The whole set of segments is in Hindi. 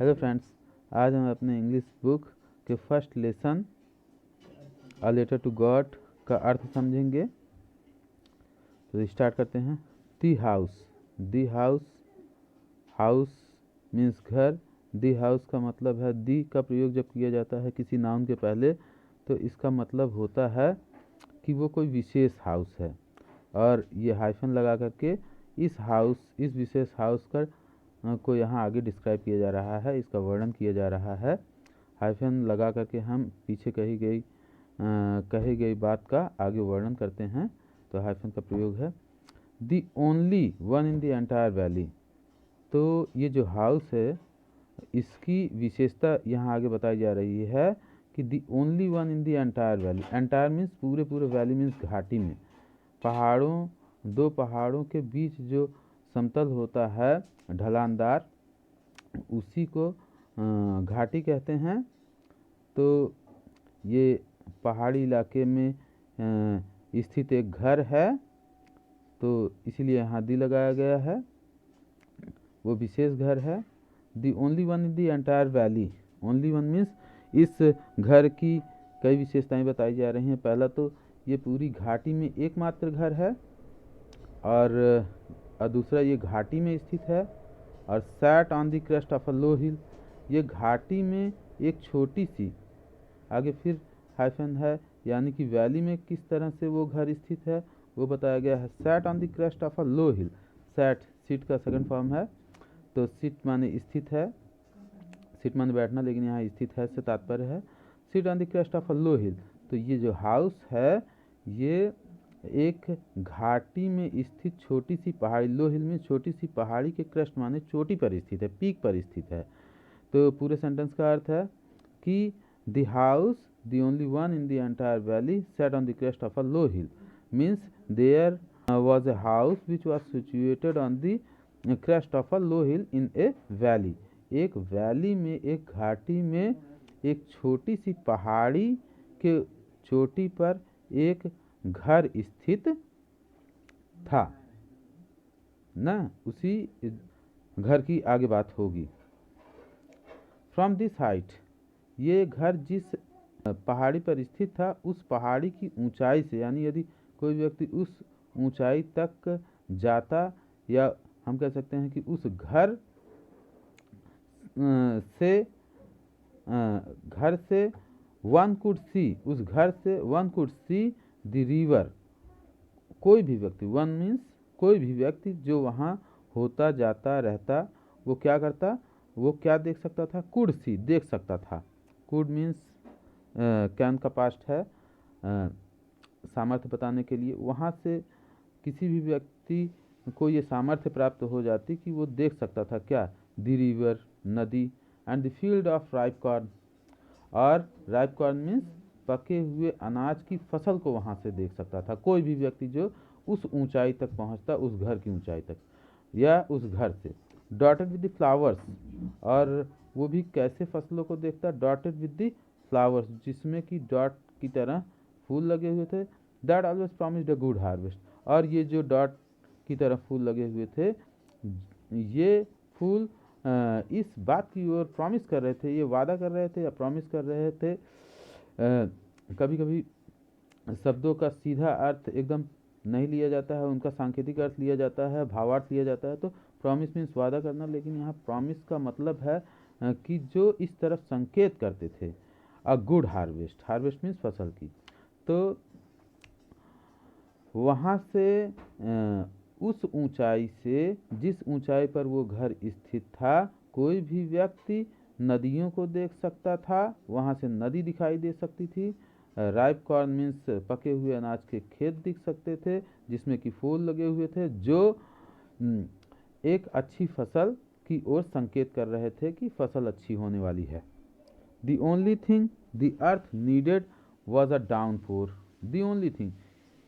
हेलो फ्रेंड्स, आज हम अपने इंग्लिश बुक के first lesson a letter to God का अर्थ समझेंगे। तो स्टार्ट करते हैं। The house, the house, house means घर। दी हाउस का मतलब है, दी का प्रयोग जब किया जाता है किसी नाउन के पहले तो इसका मतलब होता है कि वो कोई विशेष हाउस है, और ये हाइफन लगा करके इस विशेष हाउस का को यहाँ आगे डिस्क्राइब किया जा रहा है, इसका वर्णन किया जा रहा है। हाइफन लगा करके हम पीछे कही गई बात का आगे वर्णन करते हैं, तो हाइफन का प्रयोग है। The only one in the entire valley, तो ये जो हाउस है इसकी विशेषता यहाँ आगे बताई जा रही है कि the only one in the entire valley. Entire means पूरे वैली मीन्स घाटी में, दो पहाड़ों के बीच जो समतल होता है ढलानदार, उसी को घाटी कहते हैं। तो ये पहाड़ी इलाके में स्थित एक घर है, तो इसीलिए यहाँ दी लगाया गया है, वो विशेष घर है। The only one in the entire valley, only one means इस घर की कई विशेषताएं बताई जा रही हैं। पहला तो ये पूरी घाटी में एकमात्र घर है, और दूसरा ये घाटी में स्थित है, और sat on the crest of a low hill, ये घाटी में एक छोटी सी, आगे फिर हाइफन है, यानी कि वैली में किस तरह से वो घर स्थित है वो बताया गया है। Sat on the crest of a low hill, sat sit का सेकंड फॉर्म है, तो सीट माने स्थित है, सीट माने बैठना, लेकिन यहाँ स्थित है से तात्पर्य है। Seat on the crest of a low hill, तो ये जो हाउस है ये एक घाटी में स्थित छोटी सी पहाड़ी, लो हिल में छोटी सी पहाड़ी के क्रेस्ट माने चोटी पर स्थित है, पीक पर स्थित है। तो पूरे सेंटेंस का अर्थ है कि the house, the only one in the entire valley set on the crest of a low hill, means there was a house which was situated on the crest of a low hill in a valley। एक वैली में, एक घाटी में एक छोटी सी पहाड़ी के चोटी पर एक घर स्थित था ना, उसी घर की आगे बात होगी। फ्रॉम दिस हाइट, ये घर जिस पहाड़ी पर स्थित था उस पहाड़ी की ऊंचाई से, यानी यदि कोई व्यक्ति उस ऊंचाई तक जाता, या हम कह सकते हैं कि उस घर से वन कुड सी, उस घर से one could see the river, कोई भी व्यक्ति, वन मीन्स कोई भी व्यक्ति जो वहाँ होता जाता रहता, वो क्या करता, वो क्या देख सकता था, कुड सी देख सकता था। कुड मीन्स कैन का पास्ट है, सामर्थ्य बताने के लिए। वहाँ से किसी भी व्यक्ति को ये सामर्थ्य प्राप्त हो जाती कि वो देख सकता था क्या, द रिवर नदी, and the field of ripe corn, और राइप कॉर्न मीन्स पके हुए अनाज की फसल को वहाँ से देख सकता था कोई भी व्यक्ति जो उस ऊंचाई तक पहुँचता, उस घर की ऊंचाई तक या उस घर से। डॉटेड विद द फ्लावर्स, और वो भी कैसे फसलों को देखता, डॉटेड विद द फ्लावर्स, जिसमें कि डॉट की तरह फूल लगे हुए थे। That always promised a good harvest, और ये जो डॉट की तरह फूल लगे हुए थे, ये फूल इस बात की ओर प्रॉमिस कर रहे थे, ये वादा कर रहे थे या प्रॉमिस कर रहे थे। कभी कभी शब्दों का सीधा अर्थ एकदम नहीं लिया जाता है, उनका सांकेतिक अर्थ लिया जाता है, भावार्थ लिया जाता है। तो प्रॉमिस मीन्स वादा करना, लेकिन यहाँ प्रॉमिस का मतलब है कि जो इस तरफ संकेत करते थे। A good harvest, harvest means फसल की। तो वहाँ से उस ऊंचाई से, जिस ऊंचाई पर वो घर स्थित था, कोई भी व्यक्ति नदियों को देख सकता था, वहाँ से नदी दिखाई दे सकती थी। राइप कॉर्न मीन्स पके हुए अनाज के खेत दिख सकते थे जिसमें कि फूल लगे हुए थे, जो एक अच्छी फसल की ओर संकेत कर रहे थे कि फसल अच्छी होने वाली है। The only thing the earth needed was a downpour, the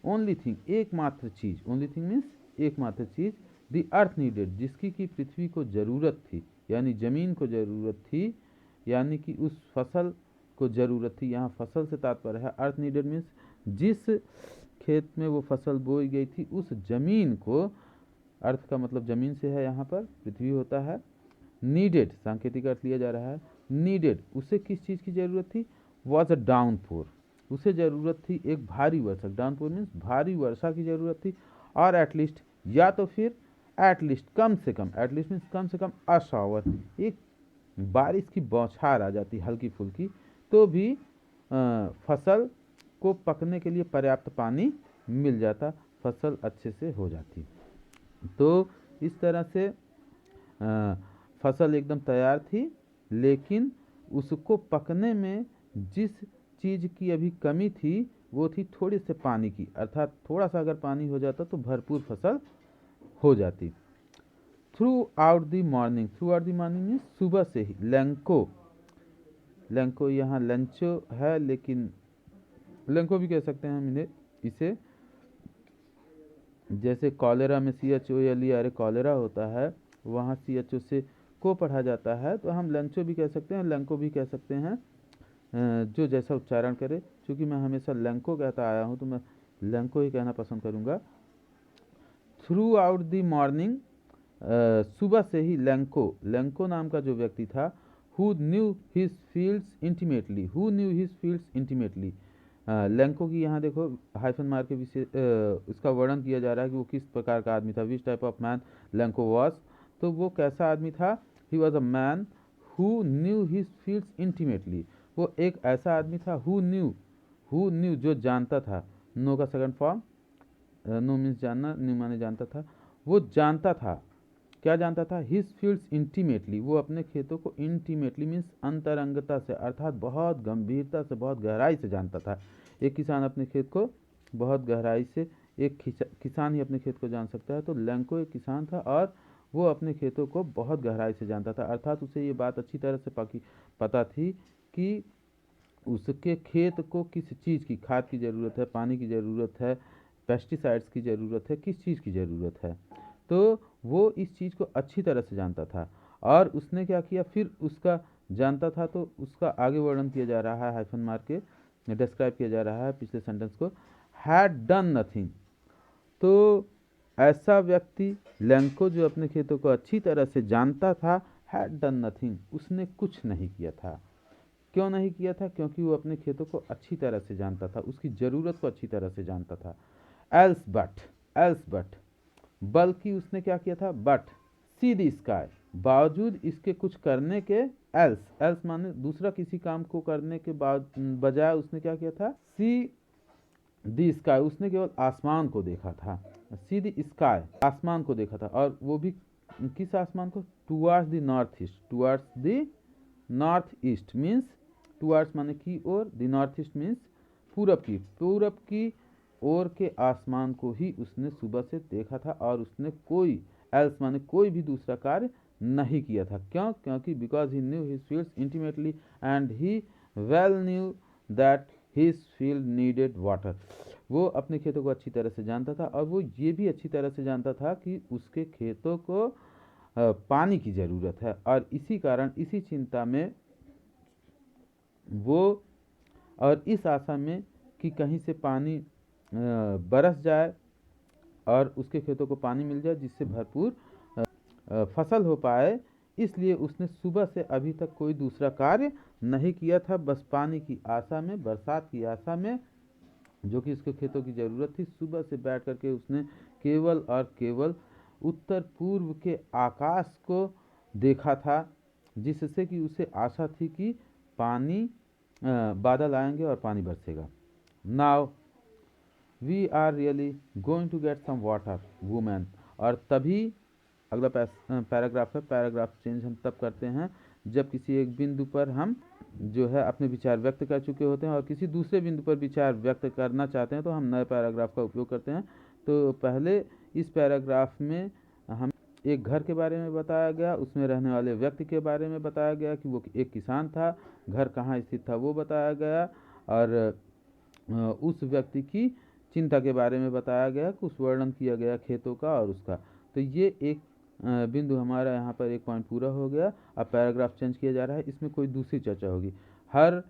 only thing एकमात्र चीज, ओनली थिंग मीन्स एकमात्र चीज, द अर्थ नीडेड जिसकी कि पृथ्वी को जरूरत थी, यानी जमीन को जरूरत थी, यानी कि उस फसल को जरूरत थी। यहाँ फसल से तात्पर्य है, अर्थ नीडेड मीन्स जिस खेत में वो फसल बोई गई थी उस जमीन को, अर्थ का मतलब जमीन से है, यहाँ पर पृथ्वी होता है, नीडेड सांकेतिक अर्थ लिया जा रहा है, नीडेड उसे किस चीज़ की ज़रूरत थी, वॉज अ डाउनपोर, उसे ज़रूरत थी एक भारी वर्षा, डाउनपोर मीन्स भारी वर्षा की ज़रूरत थी, और एटलीस्ट या तो फिर एटलीस्ट कम से कम, एटलीस्ट मीन्स कम से कम अ शावर, एक बारिश की बौछार आ जाती हल्की फुल्की, तो भी फसल को पकने के लिए पर्याप्त पानी मिल जाता, फसल अच्छे से हो जाती। तो इस तरह से फसल एकदम तैयार थी, लेकिन उसको पकने में जिस चीज़ की अभी कमी थी वो थी थोड़े से पानी की, अर्थात थोड़ा सा अगर पानी हो जाता तो भरपूर फसल हो जाती। Through out the morning, through out the morning means सुबह से ही, लैंको, लैंको यहाँ लंचो है, लेकिन लैंको भी कह सकते हैं हम इन्हें, इसे जैसे कॉलेरा में CHOLE अरे कॉलेरा होता है, वहाँ CHO से को पढ़ा जाता है, तो हम लंचो भी कह सकते हैं, लैंको भी कह सकते हैं, जो जैसा उच्चारण करे। क्योंकि मैं हमेशा लैंको कहता आया हूँ तो मैं लैंको ही कहना पसंद करूँगा। थ्रू आउट दी मॉर्निंग, सुबह से ही लैंको, लैंको नाम का जो व्यक्ति था, who knew his fields intimately, who knew his fields intimately, Lanco की यहाँ देखो हाइफन मार के विशेष उसका वर्णन किया जा रहा है कि वो किस प्रकार का आदमी था, which type of man Lanco was, तो वो कैसा आदमी था, he was a man who knew his fields intimately, वो एक ऐसा आदमी था, हु न्यू जो जानता था, नो का सेकंड फॉर्म, नो मीन्स जानना, न्यू माने जानता था, वो जानता था, क्या जानता था, हिज फील्ड्स इंटीमेटली, वो अपने खेतों को इंटीमेटली मीन्स अंतरंगता से, अर्थात बहुत गंभीरता से, बहुत गहराई से जानता था। एक किसान अपने खेत को बहुत गहराई से, एक किसान ही अपने खेत को जान सकता है, तो लैंको एक किसान था और वो अपने खेतों को बहुत गहराई से जानता था, अर्थात उसे ये बात अच्छी तरह से पता थी कि उसके खेत को किस चीज़ की खाद की ज़रूरत है, पानी की ज़रूरत है, पेस्टिसाइड्स की ज़रूरत है, किस चीज़ की ज़रूरत है, तो वो इस चीज़ को अच्छी तरह से जानता था। और उसने क्या किया, फिर उसका जानता था तो उसका आगे वर्णन किया जा रहा है, हाइफन मार के डिस्क्राइब किया जा रहा है पिछले सेंटेंस को, हैड डन नथिंग, तो ऐसा व्यक्ति लैंको जो अपने खेतों को अच्छी तरह से जानता था, हैड डन नथिंग, उसने कुछ नहीं किया था। क्यों नहीं किया था, क्योंकि वो अपने खेतों को अच्छी तरह से जानता था, उसकी ज़रूरत को अच्छी तरह से जानता था। एल्स बट, बल्कि उसने क्या किया था, बट सी द स्काई, बावजूद इसके कुछ करने के, एल्स माने दूसरा किसी काम को करने के बाद बजाय उसने क्या किया था, सी द स्काई, उसने केवल आसमान को देखा था, सी द स्काई, आसमान को देखा था, और वो भी किस आसमान को, towards the north east, towards the north east means, towards माने की ओर, द नॉर्थ ईस्ट मीन्स पूरब की ओर के आसमान को ही उसने सुबह से देखा था, और उसने कोई एल्स माने कोई भी दूसरा कार्य नहीं किया था। क्यों, क्योंकि because he new his fields intimately and he well knew that his field needed water, वो अपने खेतों को अच्छी तरह से जानता था, और वो ये भी अच्छी तरह से जानता था कि उसके खेतों को पानी की ज़रूरत है, और इसी कारण, इसी चिंता में वो, और इस आशा में कि कहीं से पानी बरस जाए और उसके खेतों को पानी मिल जाए जिससे भरपूर फसल हो पाए, इसलिए उसने सुबह से अभी तक कोई दूसरा कार्य नहीं किया था, बस पानी की आशा में, बरसात की आशा में, जो कि उसके खेतों की ज़रूरत थी, सुबह से बैठ करके उसने केवल और केवल उत्तर पूर्व के आकाश को देखा था, जिससे कि उसे आशा थी कि पानी बादल आएंगे और पानी बरसेगा। Now we are really going to get some water women, और तभी अगला पैराग्राफ है, पैराग्राफ चेंज हम तब करते हैं जब किसी एक बिंदु पर हम जो है अपने विचार व्यक्त कर चुके होते हैं और किसी दूसरे बिंदु पर विचार व्यक्त करना चाहते हैं, तो हम नए पैराग्राफ का उपयोग करते हैं। तो पहले इस पैराग्राफ में हम एक घर के बारे में बताया गया, उसमें रहने वाले व्यक्ति के बारे में बताया गया कि वो एक किसान था, घर कहाँ स्थित था वो बताया गया, और उस व्यक्ति की चिंता के बारे में बताया गया, कुछ वर्णन किया गया खेतों का और उसका। तो ये एक बिंदु हमारा यहाँ पर एक पॉइंट पूरा हो गया। अब पैराग्राफ चेंज किया जा रहा है, इसमें कोई दूसरी चर्चा होगी। हर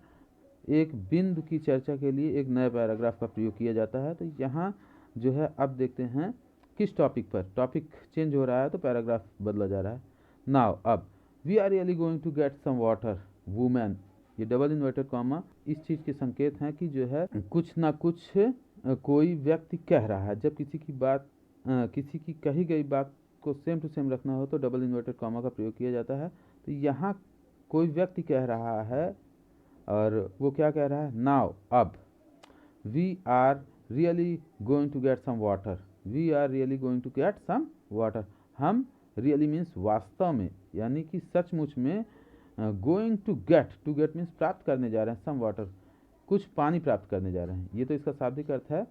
एक बिंदु की चर्चा के लिए एक नए पैराग्राफ का प्रयोग किया जाता है। तो यहाँ जो है अब देखते हैं किस टॉपिक पर, टॉपिक चेंज हो रहा है तो पैराग्राफ बदला जा रहा है। नाउ अब we are really going to get some water woman, ये डबल इन्वर्टेड कॉमा इस चीज़ के संकेत हैं कि जो है कुछ ना कुछ कोई व्यक्ति कह रहा है। जब किसी की बात किसी की कही गई बात को सेम टू सेम रखना हो तो डबल इन्वर्टेड कॉमा का प्रयोग किया जाता है। तो यहाँ कोई व्यक्ति कह रहा है और वो क्या कह रहा है, नाउ अब, we are really going to get some water, we are really going to get some water, हम रियली मीन्स वास्तव में यानी कि सचमुच में गोइंग टू गेट मीन्स प्राप्त करने जा रहे हैं, सम वाटर कुछ पानी प्राप्त करने जा रहे हैं। ये तो इसका शाब्दिक अर्थ है,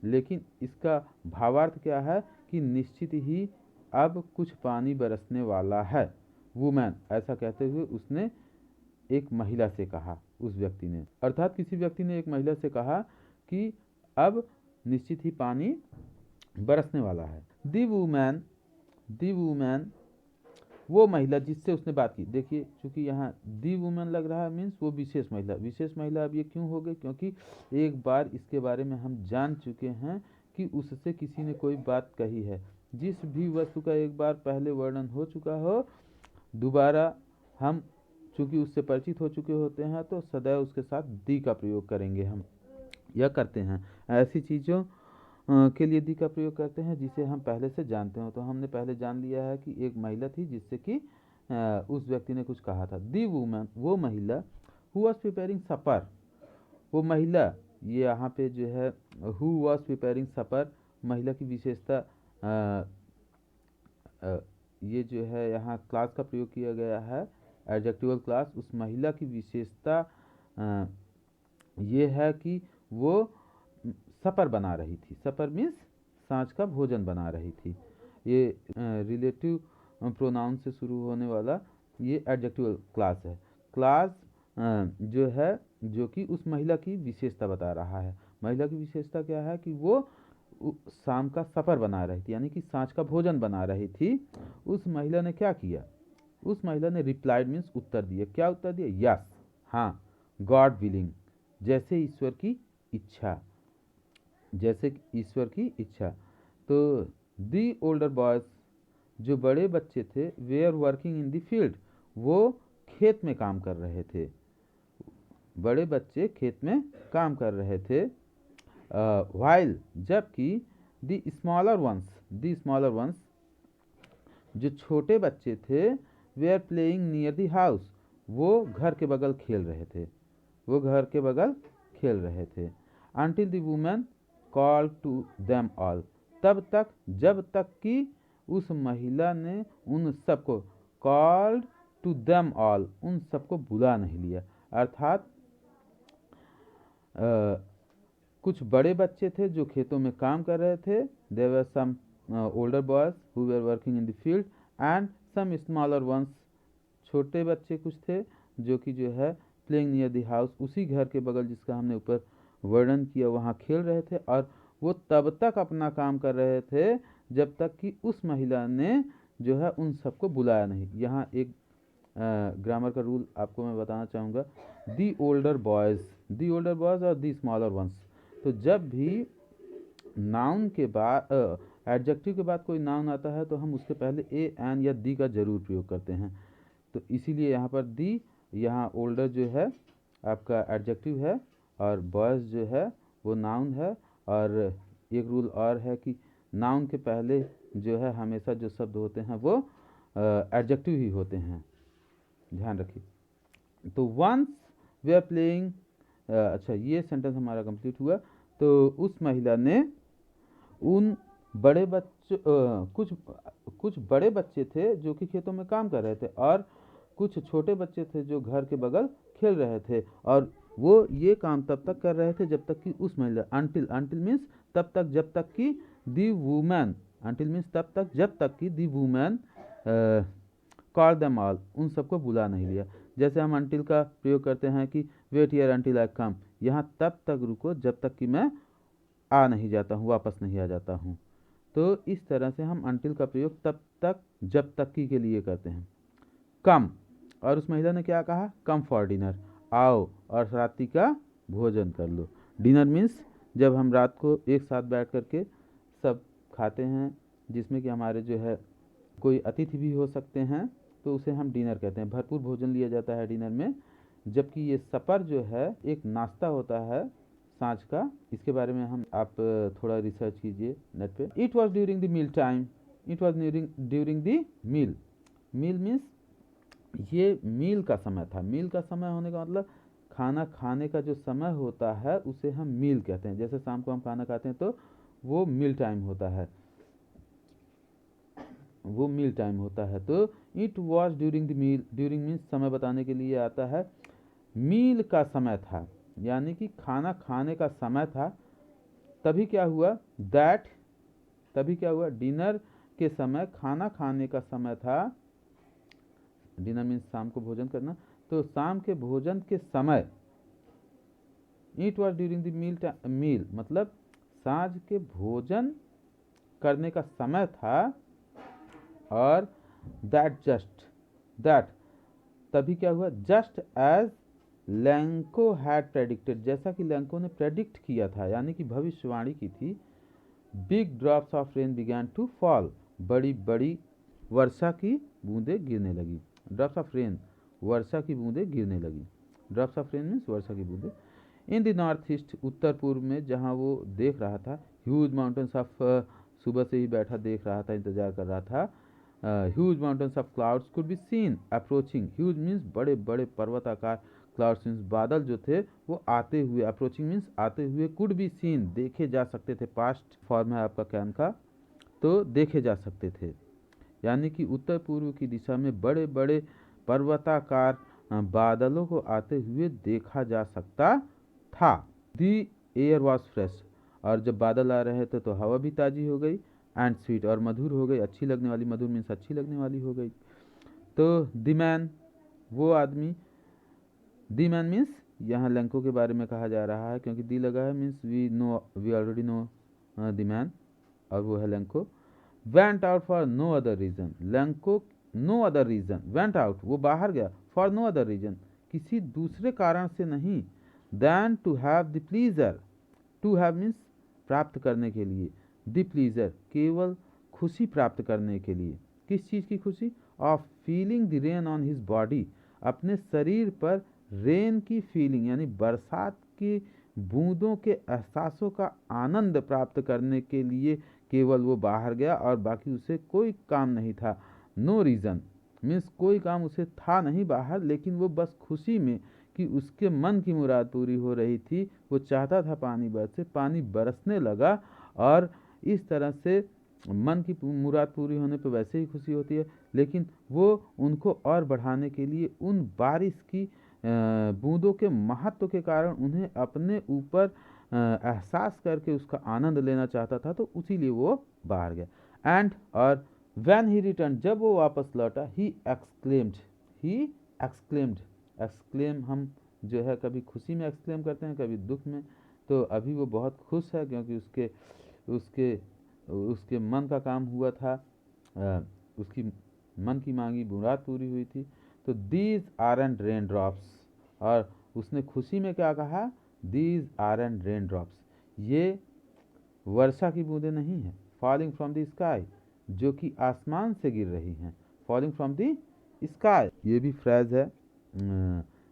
लेकिन इसका भावार्थ क्या है कि निश्चित ही अब कुछ पानी बरसने वाला है। वुमेन ऐसा कहते हुए उसने एक महिला से कहा, उस व्यक्ति ने, अर्थात किसी व्यक्ति ने एक महिला से कहा कि अब निश्चित ही पानी बरसने वाला है। दी वुमेन वो महिला जिससे उसने बात की, देखिए चूंकि यहाँ दी वुमेन लग रहा है मीन्स वो विशेष महिला। अब ये क्यों हो गई, क्योंकि एक बार इसके बारे में हम जान चुके हैं कि उससे किसी ने कोई बात कही है। जिस भी वस्तु का एक बार पहले वर्णन हो चुका हो, दोबारा हम चूंकि उससे परिचित हो चुके होते हैं तो सदैव उसके साथ दी का प्रयोग करेंगे। हम यह करते हैं ऐसी चीज़ों के लिए दी का प्रयोग करते हैं जिसे हम पहले से जानते हो। तो हमने पहले जान लिया है कि एक महिला थी जिससे कि उस व्यक्ति ने कुछ कहा था। दी वुमन वो महिला, हु वॉज प्रिपेयरिंग सपर, वो महिला, ये यहाँ पे जो है हु वॉज प्रिपेयरिंग सपर, महिला की विशेषता ये जो है यहाँ क्लास का प्रयोग किया गया है, एडजेक्टिवल क्लास। उस महिला की विशेषता ये है कि वो सपर बना रही थी, सपर मीन्स सांझ का भोजन बना रही थी। ये रिलेटिव प्रोनाउन से शुरू होने वाला ये एडजेक्टिवल क्लास है। क्लास जो है जो कि उस महिला की विशेषता बता रहा है। महिला की विशेषता क्या है कि वो शाम का सफर बना रही थी, यानी कि सांझ का भोजन बना रही थी। उस महिला ने क्या किया, उस महिला ने रिप्लाइड मीन्स उत्तर दिया। क्या उत्तर दिया, यस, हाँ, गॉड विलिंग, जैसे ईश्वर की इच्छा, जैसे ईश्वर की इच्छा। तो दी ओल्डर बॉयज, जो बड़े बच्चे थे, वे are working in the field, वो खेत में काम कर रहे थे। बड़े बच्चे खेत में काम कर रहे थे। वाइल, जबकि द स्मॉलर वंस, जो छोटे बच्चे थे, वे are playing near the house, वो घर के बगल खेल रहे थे। Until the women call to them all, तब तक जब तक कि उस महिला ने उन सबको, कॉल्ड टू देम ऑल, उन सबको बुला नहीं लिया। अर्थात कुछ बड़े बच्चे थे जो खेतों में काम कर रहे थे, there were some older boys who were working in the field and some smaller ones, छोटे बच्चे कुछ थे जो कि जो है प्लेइंग नियर द हाउस, उसी घर के बगल जिसका हमने ऊपर वर्णन किया वहाँ खेल रहे थे। और वो तब तक अपना काम कर रहे थे जब तक कि उस महिला ने जो है उन सबको बुलाया नहीं। यहाँ एक ग्रामर का रूल आपको मैं बताना चाहूँगा, दी ओल्डर बॉयज़ और दी स्मॉलर वंस। तो जब भी नाउन के बाद एडजेक्टिव के बाद कोई नाउन आता है तो हम उसके पहले ए, एन या दी का जरूर प्रयोग करते हैं। तो इसीलिए यहाँ पर दी, यहाँ ओल्डर जो है आपका एडजेक्टिव है और बॉयज़ जो है वो नाउन है। और एक रूल और है कि नाउन के पहले जो है हमेशा जो शब्द होते हैं वो एडजेक्टिव ही होते हैं, ध्यान रखिए। तो वंस वे आर प्लेइंग, अच्छा ये सेंटेंस हमारा कंप्लीट हुआ। तो उस महिला ने उन बड़े बच्चों कुछ बड़े बच्चे थे जो कि खेतों में काम कर रहे थे और कुछ छोटे बच्चे थे जो घर के बगल खेल रहे थे, और वो ये काम तब तक कर रहे थे जब तक कि उस महिला, अंटिल मीन्स तब तक जब तक कि दी वुमेन, अंटिल मीन्स तब तक जब तक कि दी वुमेन कॉल देम ऑल, उन सबको बुला नहीं लिया। जैसे हम अंटिल का प्रयोग करते हैं कि वेट हियर अंटिल आई कम, यहाँ तब तक रुको जब तक कि मैं आ नहीं जाता हूँ, वापस नहीं आ जाता हूँ। तो इस तरह से हम अंटिल का प्रयोग तब तक जब तक की के लिए करते हैं। कम, और उस महिला ने क्या कहा, कम फॉर डिनर, आओ और रात्रि का भोजन कर लो। डिनर मीन्स जब हम रात को एक साथ बैठ करके सब खाते हैं, जिसमें कि हमारे जो है कोई अतिथि भी हो सकते हैं तो उसे हम डिनर कहते हैं। भरपूर भोजन लिया जाता है डिनर में, जबकि ये सपर जो है एक नाश्ता होता है सांझ का। इसके बारे में हम आप थोड़ा रिसर्च कीजिए नेट पे। It was during the meal time, it was during the meal. Meal means ये मील का समय था। मील का समय होने का मतलब खाना खाने का जो समय होता है उसे हम मील कहते हैं। जैसे शाम को हम खाना खाते हैं तो वो मील टाइम होता है, वो मील टाइम होता है। तो it was during the meal, during means समय बताने के लिए आता है। मील का समय था यानी कि खाना खाने का समय था। तभी क्या हुआ दैट, तभी क्या हुआ डिनर के समय, खाना खाने का समय था। डिनर मीन्स शाम को भोजन करना, तो शाम के भोजन के समय it was during the meal मतलब सांझ के भोजन करने का समय था। और दैट तभी क्या हुआ just as Lencho had predicted, जैसा कि लैंको ने प्रेडिक्ट किया था यानी कि भविष्यवाणी की थी। Big drops of rain began to fall, बड़ी बड़ी वर्षा की बूंदें गिरने लगी। ड्रॉप्स ऑफ रेन, वर्षा की बूंदें गिरने लगी। ड्रॉप्स ऑफ रेन मीन्स वर्षा की बूंदें। इन द नॉर्थ ईस्ट, उत्तर पूर्व में जहाँ वो देख रहा था, ह्यूज माउंटेन्स ऑफ, सुबह से ही बैठा देख रहा था, इंतजार कर रहा था। Huge mountains of clouds could be seen approaching, huge means बड़े बड़े पर्वताकार, क्लाउड्स मीन्स बादल जो थे वो आते हुए, अप्रोचिंग मीन्स आते हुए, कुड बी सीन देखे जा सकते थे। पास्ट फॉर्म है आपका कैन का, तो देखे जा सकते थे यानी कि उत्तर पूर्व की दिशा में बड़े बड़े पर्वताकार बादलों को आते हुए देखा जा सकता था। दी एयर वॉज फ्रेश, और जब बादल आ रहे थे तो हवा भी ताज़ी हो गई। एंड स्वीट, और मधुर हो गई, अच्छी लगने वाली, मधुर मीन्स अच्छी लगने वाली हो गई। तो द मैन, वो आदमी, दी मैन मीन्स यहाँ लैंको के बारे में कहा जा रहा है, क्योंकि दी लगा है means we already know the man, और वो है Lencho. Went out for no other reason, Lencho no other reason, went out वो बाहर गया, फॉर नो अदर रीजन किसी दूसरे कारण से नहीं, then to have the pleasure, to have means प्राप्त करने के लिए, द प्लीजर केवल खुशी प्राप्त करने के लिए। किस चीज़ की खुशी? Of feeling the rain on his body, अपने शरीर पर रेन की फीलिंग यानी बरसात की बूंदों के एहसासों का आनंद प्राप्त करने के लिए केवल वो बाहर गया, और बाकी उसे कोई काम नहीं था। नो रीज़न मीन्स कोई काम उसे था नहीं बाहर, लेकिन वो बस खुशी में कि उसके मन की मुराद पूरी हो रही थी, वो चाहता था पानी बरसे, पानी बरसने लगा। और इस तरह से मन की मुराद पूरी होने पर वैसे ही खुशी होती है, लेकिन वो उनको और बढ़ाने के लिए उन बारिश की बूंदों के महत्व के कारण उन्हें अपने ऊपर एहसास करके उसका आनंद लेना चाहता था, तो उसीलिए वो बाहर गया। एंड और व्हेन ही रिटर्न, जब वो वापस लौटा, he exclaimed, he exclaimed, exclaim हम जो है कभी खुशी में एक्सक्लेम करते हैं, कभी दुख में। तो अभी वो बहुत खुश है क्योंकि उसके उसके उसके मन का काम हुआ था, उसकी मन की मांगी मुराद पूरी हुई थी। तो these are and rain drops, और उसने खुशी में क्या कहा? These are and rain drops, ये वर्षा की बूंदें नहीं हैं, फॉलिंग फ्रॉम द स्काई, जो कि आसमान से गिर रही हैं। फॉलिंग फ्रॉम द स्काई, ये भी फ्रेज है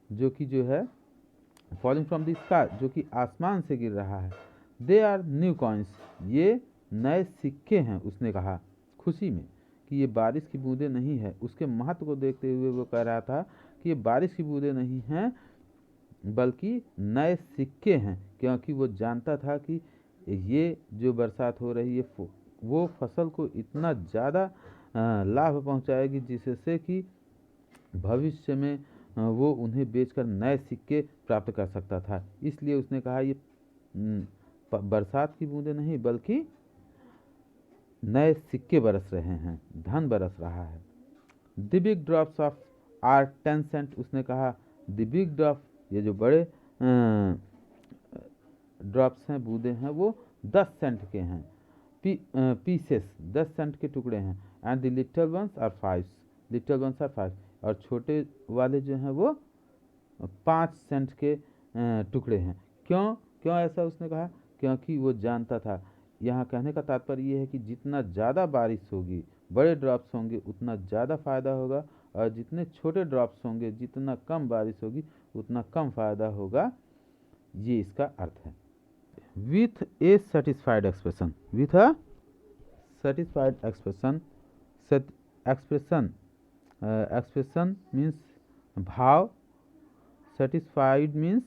जो कि जो है फॉलिंग फ्रॉम द स्काई, जो कि आसमान से गिर रहा है। दे आर न्यू कॉइन्स, ये नए सिक्के हैं। उसने कहा खुशी में कि ये बारिश की बूंदें नहीं है। उसके महत्व को देखते हुए वो कह रहा था कि ये बारिश की बूंदें नहीं हैं बल्कि नए सिक्के हैं, क्योंकि वो जानता था कि ये जो बरसात हो रही है वो फसल को इतना ज़्यादा लाभ पहुंचाएगी जिससे कि भविष्य में वो उन्हें बेचकर नए सिक्के प्राप्त कर सकता था। इसलिए उसने कहा ये बरसात की बूंदें नहीं बल्कि नए सिक्के बरस रहे हैं, धन बरस रहा है। The big drops of are 10 cent, उसने कहा द बिग ड्रॉप, ये जो बड़े ड्रॉप्स हैं, बूंदें हैं, वो 10 सेंट के हैं। पीसेस 10 सेंट के टुकड़े हैं। And the little ones are 5, little ones are 5, और छोटे वाले जो हैं वो 5 सेंट के टुकड़े हैं। क्यों क्यों ऐसा उसने कहा? क्योंकि वो जानता था, यहाँ कहने का तात्पर्य ये है कि जितना ज़्यादा बारिश होगी, बड़े ड्रॉप्स होंगे, उतना ज़्यादा फ़ायदा होगा और जितने छोटे ड्रॉप्स होंगे, जितना कम बारिश होगी उतना कम फायदा होगा, ये इसका अर्थ है। With A satisfied expression, with a satisfied expression, expression means भाव, सेटिस्फाइड मीन्स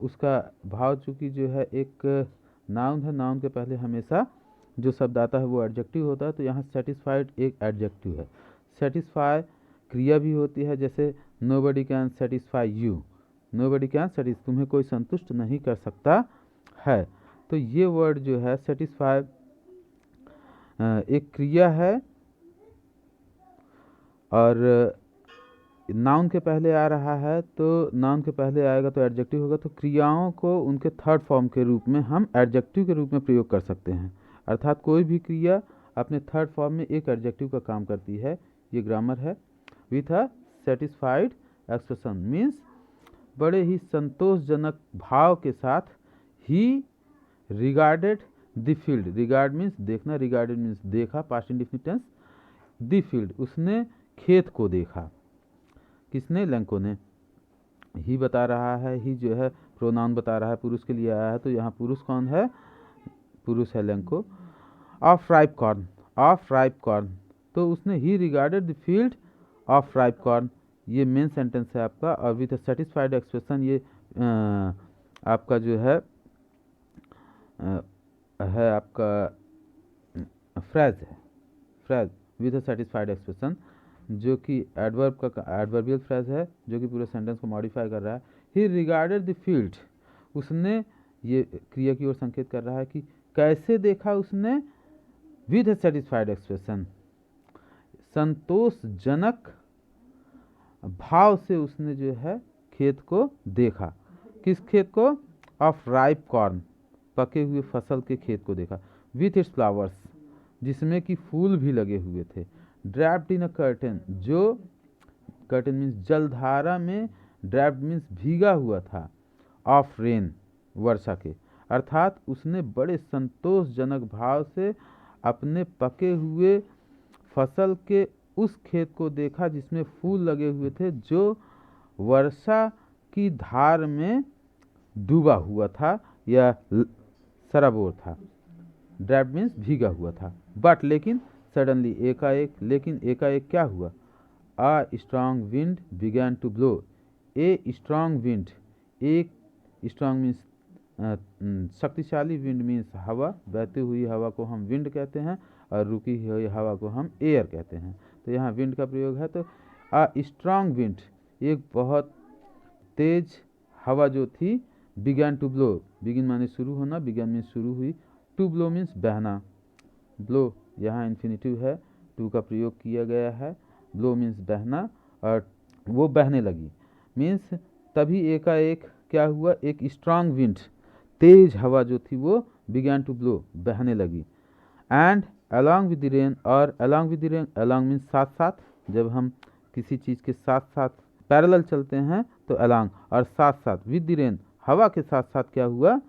उसका भाव, चूँकि जो है एक नाउन है, नाउन के पहले हमेशा जो शब्द आता है वो एडजेक्टिव होता है, तो यहाँ सेटिस्फाइड एक एडजेक्टिव है। सेटिस्फाई क्रिया भी होती है, जैसे nobody can satisfy you, nobody can satisfy, तुम्हें कोई संतुष्ट नहीं कर सकता है। तो ये वर्ड जो है सेटिस्फाई एक क्रिया है और नाउन के पहले आ रहा है, तो नाउन के पहले आएगा तो एडजेक्टिव होगा, तो क्रियाओं को उनके थर्ड फॉर्म के रूप में हम एडजेक्टिव के रूप में प्रयोग कर सकते हैं। अर्थात कोई भी क्रिया अपने थर्ड फॉर्म में एक एडजेक्टिव का काम करती है, ये ग्रामर है। With a satisfied expression means बड़े ही संतोषजनक भाव के साथ ही regarded the field, regard means देखना, रिगार्डेड मीन्स देखा, past indefinite tense, the field उसने खेत को देखा। किसने? लेंको ने। ही बता रहा है, ही जो है प्रोनाउन बता रहा है, पुरुष के लिए आया है, तो यहाँ पुरुष कौन है? पुरुष है Lanco. Of ripe corn, of ripe corn, तो उसने ही regarded the field of ripe corn, ये मेन सेंटेंस है आपका। और विथ अ सेटिस्फाइड एक्सप्रेशन, ये आपका जो है आपका फ्रेज है, phrase with a satisfied expression, जो कि एडवर्ब का एडवर्बियल फ्रेज है, जो कि पूरे सेंटेंस को मॉडिफाई कर रहा है। ही रिगार्डेड द फील्ड, उसने, ये क्रिया की ओर संकेत कर रहा है कि कैसे देखा उसने, विथ अ सेटिस्फाइड एक्सप्रेशन, संतोषजनक भाव से उसने जो है खेत को देखा। किस खेत को? ऑफ राइप कॉर्न, पके हुए फसल के खेत को देखा। विथ इट्स फ्लावर्स, जिसमें कि फूल भी लगे हुए थे। ड्रैप्ड इन अ कर्टन, जो कर्टन मीन्स जलधारा में, ड्रैप्ड मीन्स भीगा हुआ था, ऑफ रेन वर्षा के। अर्थात उसने बड़े संतोषजनक भाव से अपने पके हुए फसल के उस खेत को देखा जिसमें फूल लगे हुए थे, जो वर्षा की धार में डूबा हुआ था या सराबोर था। ड्रैप्ड मीन्स भीगा हुआ था। बट लेकिन, सडनली एकाएक, लेकिन एकाएक क्या हुआ? A strong wind began to blow, a strong wind, एक स्ट्रांग मीन्स शक्तिशाली, विंड मीन्स हवा, बहती हुई हवा को हम विंड कहते हैं, और रुकी हुई हवा को हम एयर कहते हैं। तो यहाँ विंड का प्रयोग है, तो आ स्ट्रांग विंड, एक बहुत तेज हवा जो थी, बिगैन टू ब्लो, बिगिन माने शुरू होना, बिगैन मीन्स शुरू हुई, टू ब्लो मीन्स बहना, ब्लो यहाँ इन्फिनिटिव है, टू का प्रयोग किया गया है, ब्लो मीन्स बहना, और वो बहने लगी मीन्स तभी एकाएक क्या हुआ? एक स्ट्रांग विंड, तेज हवा जो थी वो बिगैन टू ब्लो, बहने लगी। And along with the rain, और along with the rain, along means साथ साथ, जब हम किसी चीज़ के साथ साथ पैरेलल चलते हैं तो अलॉन्ग, और साथ साथ विद द रेन, हवा के साथ साथ क्या हुआ?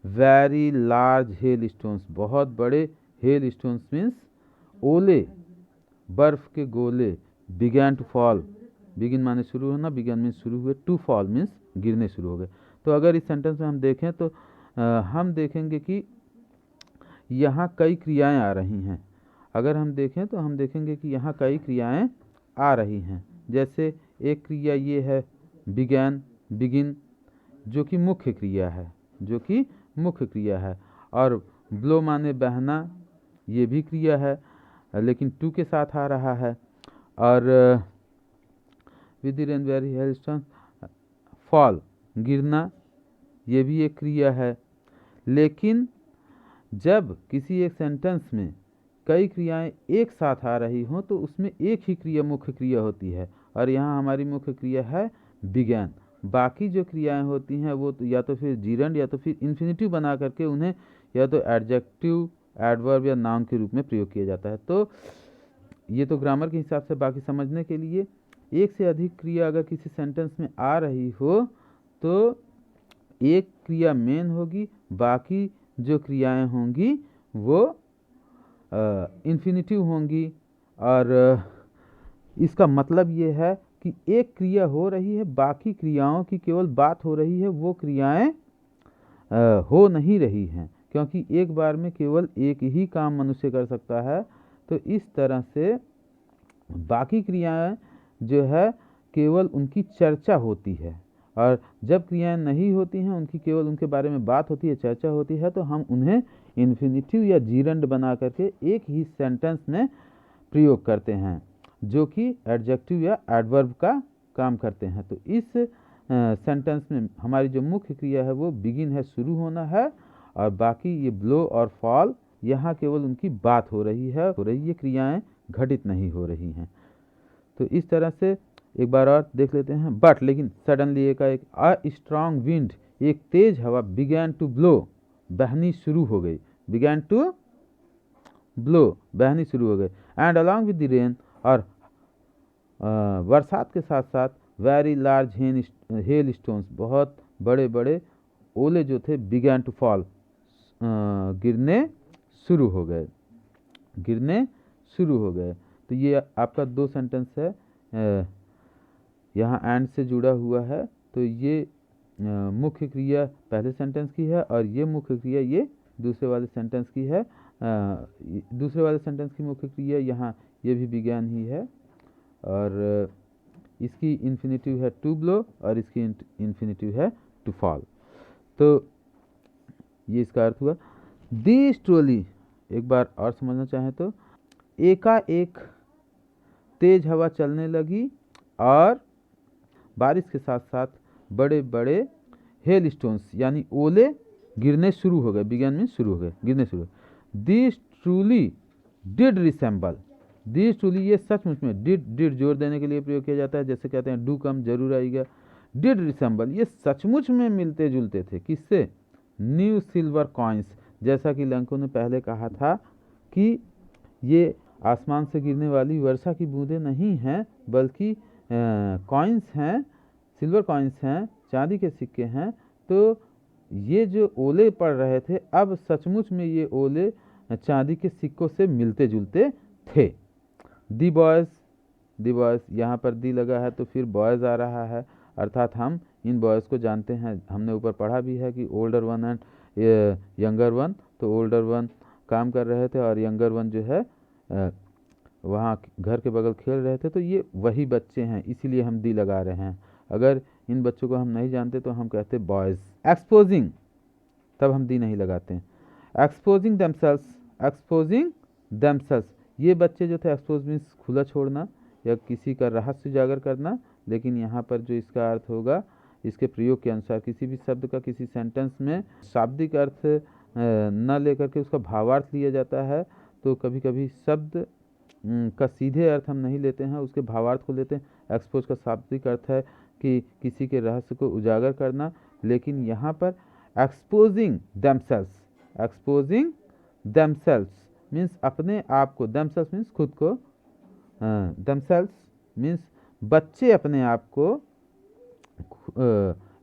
वेरी लार्ज हेल स्टोन्स, बहुत बड़े हेल स्टोन्स मीन्स ओले, बर्फ के गोले, बिगैन टू फॉल, बिगिन माने शुरू होना, बिगैन मीन्स शुरू हुए, टू फॉल मीन्स गिरने शुरू हो गए। तो अगर इस सेंटेंस में हम देखें तो हम देखेंगे कि यहाँ कई क्रियाएं आ रही हैं। अगर हम देखें तो हम देखेंगे कि यहाँ कई क्रियाएं आ रही हैं। जैसे एक क्रिया ये है बिगैन, बिगिन, जो कि मुख्य क्रिया है, जो कि मुख्य क्रिया है, और ब्लो माने बहना, ये भी क्रिया है लेकिन टू के साथ आ रहा है, और with rain very hailstone, fall गिरना, ये भी एक क्रिया है। लेकिन जब किसी एक सेंटेंस में कई क्रियाएं एक साथ आ रही हों तो उसमें एक ही क्रिया मुख्य क्रिया होती है, और यहाँ हमारी मुख्य क्रिया है बिगैन। बाकी जो क्रियाएं होती हैं वो तो या तो फिर जीरंड या तो फिर इन्फिनिटिव बना करके उन्हें या तो एडजेक्टिव, एडवर्ब या नाउन के रूप में प्रयोग किया जाता है। तो ये तो ग्रामर के हिसाब से, बाकी समझने के लिए, एक से अधिक क्रिया अगर किसी सेंटेंस में आ रही हो तो एक क्रिया मेन होगी, बाकी जो क्रियाएं होंगी वो इन्फिनिटिव होंगी, और इसका मतलब ये है कि एक क्रिया हो रही है, बाकी क्रियाओं की केवल बात हो रही है, वो क्रियाएं हो नहीं रही हैं, क्योंकि एक बार में केवल एक ही काम मनुष्य कर सकता है। तो इस तरह से बाकी क्रियाएं जो है केवल उनकी चर्चा होती है, और जब क्रियाएं नहीं होती हैं, उनकी केवल उनके बारे में बात होती है, चर्चा होती है, तो हम उन्हें इन्फिनिटिव या जीरंड बना करके एक ही सेंटेंस में प्रयोग करते हैं, जो कि एडजेक्टिव या एडवर्ब का काम करते हैं। तो इस सेंटेंस में हमारी जो मुख्य क्रिया है वो बिगिन है, शुरू होना है, और बाकी ये ब्लो और फॉल यहाँ केवल उनकी बात हो रही है, क्रियाएं घटित नहीं हो रही हैं। तो इस तरह से एक बार और देख लेते हैं। बट लेकिन सडनली एक अ स्ट्रांग विंड, एक तेज हवा, बिगैन टू ब्लो, बहनी शुरू हो गई, बिगैन टू ब्लो, बहनी शुरू हो गई, and along with the rain, और बरसात के साथ साथ वेरी लार्ज हेल स्टोन्स, बहुत बड़े बड़े ओले जो थे, बिगैन टू फॉल, गिरने शुरू हो गए, गिरने शुरू हो गए। तो ये आपका दो सेंटेंस है, यहाँ एंड से जुड़ा हुआ है। तो ये मुख्य क्रिया पहले सेंटेंस की है, और ये मुख्य क्रिया ये दूसरे वाले सेंटेंस की है। दूसरे वाले सेंटेंस की मुख्य क्रिया यहाँ ये भी बिगैन ही है, और इसकी इन्फिनिटिव है टू ब्लो, और इसकी इन्फिनिटिव है टू फॉल। तो ये इसका अर्थ हुआ। दिस ट्रोली, एक बार और समझना चाहें तो, एकाएक तेज हवा चलने लगी, और बारिश के साथ साथ बड़े बड़े हेल स्टोन्स यानी ओले गिरने शुरू हो गए, बिगैन में शुरू हो गए, गिरने शुरू हो गए। This truly did resemble, this truly ये सचमुच में, डिड जोर देने के लिए प्रयोग किया जाता है, जैसे कहते हैं डू कम, जरूर आएगा। डिड रिसेंबल ये सचमुच में मिलते जुलते थे, किससे? न्यू सिल्वर कॉइन्स, जैसा कि लंको ने पहले कहा था कि ये आसमान से गिरने वाली वर्षा की बूंदें नहीं हैं, बल्कि कॉइन्स हैं, सिल्वर कॉइन्स हैं, चांदी के सिक्के हैं। तो ये जो ओले पड़ रहे थे, अब सचमुच में ये ओले चांदी के सिक्कों से मिलते जुलते थे। दी बॉयज़, दी बॉयज़, यहाँ पर दी लगा है तो फिर बॉयज़ आ रहा है, अर्थात हम इन बॉयज़ को जानते हैं, हमने ऊपर पढ़ा भी है कि older one and younger one. तो ओल्डर वन काम कर रहे थे और यंगर वन जो है वहाँ घर के बगल खेल रहे थे। तो ये वही बच्चे हैं, इसीलिए हम दी लगा रहे हैं। अगर इन बच्चों को हम नहीं जानते तो हम कहते बॉयज़। एक्सपोजिंग, तब हम दी नहीं लगाते हैं। एक्सपोजिंग देमसेल्स, एक्सपोजिंग देमसेल्स, ये बच्चे जो थे, एक्सपोज मीन्स खुला छोड़ना या किसी का रहस्य उजागर करना, लेकिन यहाँ पर जो इसका अर्थ होगा, इसके प्रयोग के अनुसार किसी भी शब्द का किसी सेंटेंस में शाब्दिक अर्थ न लेकर के उसका भावार्थ लिया जाता है। तो कभी कभी शब्द का सीधे अर्थ हम नहीं लेते हैं, उसके भावार्थ को लेते हैं। एक्सपोज का शाब्दिक अर्थ है कि किसी के रहस्य को उजागर करना, लेकिन यहाँ पर exposing themselves, exposing themselves means अपने आप को, देमसेल्स मीन्स खुद को, देमसेल्स मीन्स बच्चे अपने आप को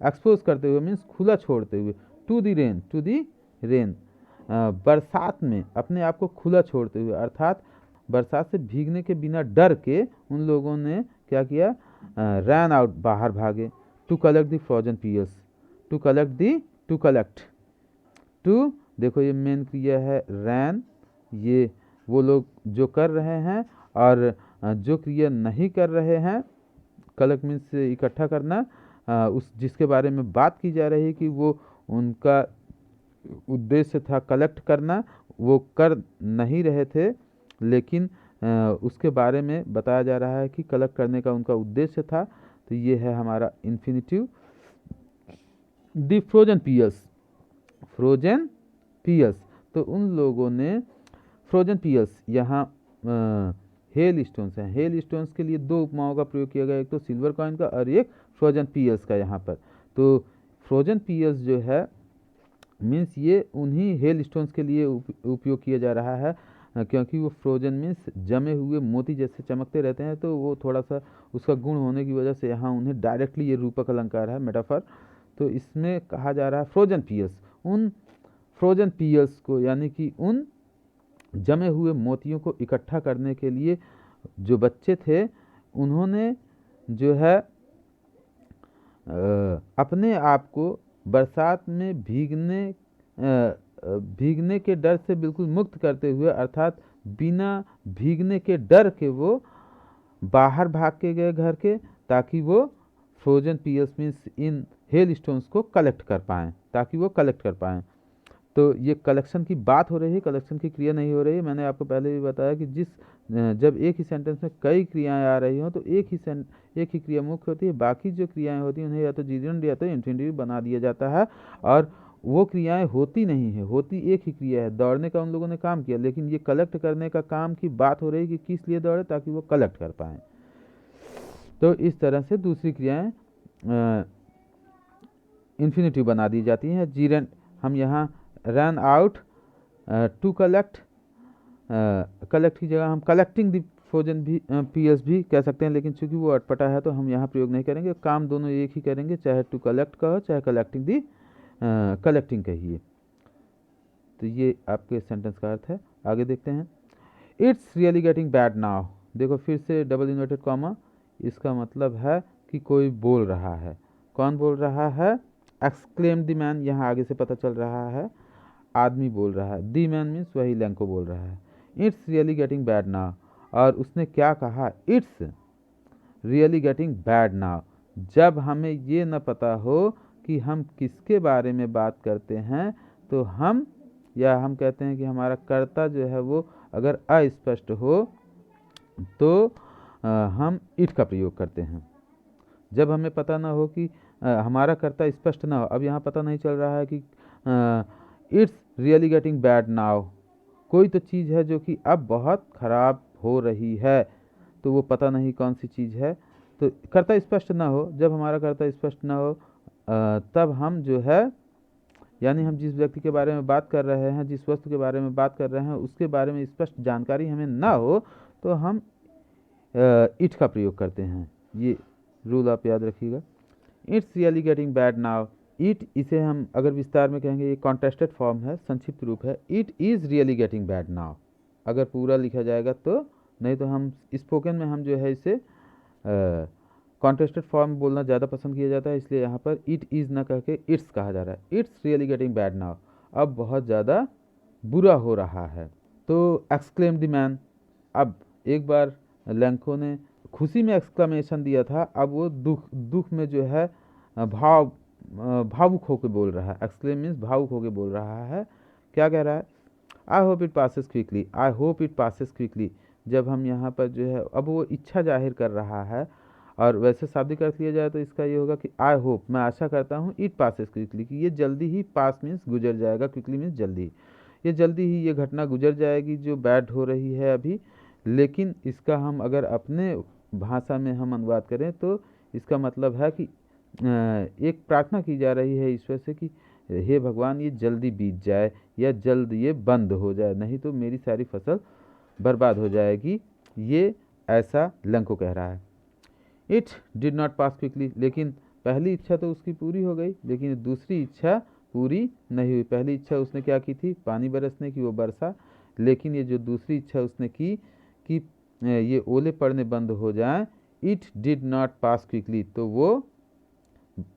एक्सपोज करते हुए, मीन्स खुला छोड़ते हुए। To the rain, to the rain, बरसात में अपने आप को खुला छोड़ते हुए, अर्थात बरसात से भीगने के बिना डर के उन लोगों ने क्या किया? रैन आउट, बाहर भागे। To collect the frozen pearls, to collect the, to collect, to, देखो ये मेन क्रिया है रैन, ये वो लोग जो कर रहे हैं, और जो क्रिया नहीं कर रहे हैं, कलेक्ट मीन्स इकट्ठा करना, उस जिसके बारे में बात की जा रही है कि वो उनका उद्देश्य था कलेक्ट करना, वो कर नहीं रहे थे, लेकिन उसके बारे में बताया जा रहा है कि कलेक्ट करने का उनका उद्देश्य था। तो ये है हमारा इन्फिनिटिव। दी फ्रोजन पीयर्स, फ्रोजन पीयर्स, तो उन लोगों ने फ्रोजन पीयर्स, यहाँ हेल स्टोन्स हैं, हेल स्टोन्स के लिए दो उपमाओं का प्रयोग किया गया, एक तो सिल्वर कॉइन का और एक फ्रोजन पीयर्स का यहाँ पर। तो फ्रोजन पीयर्स जो है मीन्स ये उन्हीं हेल स्टोन्स के लिए उपयोग किया जा रहा है, क्योंकि वो फ्रोजन मीन्स जमे हुए मोती जैसे चमकते रहते हैं, तो वो थोड़ा सा उसका गुण होने की वजह से यहाँ उन्हें डायरेक्टली ये रूपक अलंकार है, मेटाफर। तो इसमें कहा जा रहा है फ्रोजन पीयर्स, उन फ्रोजन पीयर्स को, यानी कि उन जमे हुए मोतियों को इकट्ठा करने के लिए जो बच्चे थे, उन्होंने जो है अपने आप को बरसात में भीगने के डर से बिल्कुल मुक्त करते हुए, अर्थात बिना भीगने के डर के वो बाहर भाग के गए घर के, ताकि वो frozen PS means in hail stones को कलेक्ट कर पाएँ, ताकि वो कलेक्ट कर पाएँ। तो ये कलेक्शन की बात हो रही है, कलेक्शन की क्रिया नहीं हो रही है। मैंने आपको पहले भी बताया कि जब एक ही सेंटेंस में कई क्रियाएं आ रही हों तो एक ही क्रिया मुख्य होती है, बाकी जो क्रियाएं होती हैं उन्हें या तो जीरेंड या तो इंफिनिटिव बना दिया जाता है, और वो क्रियाएं होती नहीं है, होती एक ही क्रिया है। दौड़ने का उन लोगों ने काम किया, लेकिन ये कलेक्ट करने का काम की बात हो रही है कि किस लिए दौड़े, ताकि वो कलेक्ट कर पाएँ। तो इस तरह से दूसरी क्रियाएं इन्फिनिटिव बना दी जाती हैं। जीरेंड हम यहाँ run out to collect, collect की जगह हम कलेक्टिंग द फ्रोजन भी पीएस भी कह सकते हैं, लेकिन चूंकि वो अटपटा है तो हम यहाँ प्रयोग नहीं करेंगे। काम दोनों एक ही करेंगे, चाहे टू कलेक्ट कहो चाहे कलेक्टिंग दी कलेक्टिंग कहिए। तो ये आपके सेंटेंस का अर्थ है। आगे देखते हैं। It's really getting bad now. देखो फिर से डबल इन्वर्टेड कॉमा, इसका मतलब है कि कोई बोल रहा है। कौन बोल रहा है? एक्सक्लेम द मैन, यहाँ आगे से पता चल रहा है आदमी बोल रहा है। द मैन मीन्स वही लैंको बोल रहा है। It's really getting bad now, और उसने क्या कहा? It's really getting bad now. जब हमें ये न पता हो कि हम किसके बारे में बात करते हैं, तो हम कहते हैं कि हमारा कर्ता जो है वो अगर अस्पष्ट हो तो हम इट का प्रयोग करते हैं। जब हमें पता ना हो कि हमारा कर्ता स्पष्ट ना हो, अब यहाँ पता नहीं चल रहा है कि it's really getting bad now, कोई तो चीज़ है जो कि अब बहुत ख़राब हो रही है, तो वो पता नहीं कौन सी चीज़ है। तो कर्ता स्पष्ट ना हो, जब हमारा कर्ता स्पष्ट ना हो तब हम जो है, यानी हम जिस व्यक्ति के बारे में बात कर रहे हैं, जिस वस्तु के बारे में बात कर रहे हैं, उसके बारे में स्पष्ट जानकारी हमें ना हो तो हम इट का प्रयोग करते हैं। ये रूल आप याद रखिएगा। It's really getting bad now. It, इसे हम अगर विस्तार में कहेंगे, ये कॉन्टेस्टेड फॉर्म है, संक्षिप्त रूप है। It is really getting bad now अगर पूरा लिखा जाएगा तो, नहीं तो हम स्पोकन में हम जो है इसे कॉन्टेस्टेड फॉर्म बोलना ज़्यादा पसंद किया जाता है, इसलिए यहाँ पर इट इज़ ना कह के इट्स कहा जा रहा है। It's really getting bad now, अब बहुत ज़्यादा बुरा हो रहा है। तो एक्सक्लेम द मैन, अब एक बार लैंको ने खुशी में एक्सक्लेमेशन दिया था, अब वो दुख में जो है भावुक होकर बोल रहा है। एक्सक्लेम मीन्स भावुक होकर बोल रहा है। क्या कह रहा है? I hope it passes quickly, I hope it passes quickly. जब हम यहाँ पर जो है, अब वो इच्छा जाहिर कर रहा है, और वैसे शाब्दिक अर्थ लिया जाए तो इसका ये होगा कि आई होप, मैं आशा करता हूँ, इट पासेस क्विकली, कि ये जल्दी ही, पास मीन्स गुजर जाएगा, क्विकली मीन्स जल्दी, ये जल्दी ही ये घटना गुजर जाएगी जो बैड हो रही है अभी। लेकिन इसका हम अगर अपने भाषा में हम अनुवाद करें तो इसका मतलब है कि एक प्रार्थना की जा रही है ईश्वर से कि हे भगवान, ये जल्दी बीत जाए या जल्द ये बंद हो जाए, नहीं तो मेरी सारी फसल बर्बाद हो जाएगी। ये ऐसा लंको कह रहा है। It did not pass quickly, लेकिन पहली इच्छा तो उसकी पूरी हो गई, लेकिन दूसरी इच्छा पूरी नहीं हुई। पहली इच्छा उसने क्या की थी? पानी बरसने की, वो बरसा। लेकिन ये जो दूसरी इच्छा उसने की कि ये ओले पड़ने बंद हो जाएं, it did not pass quickly, तो वो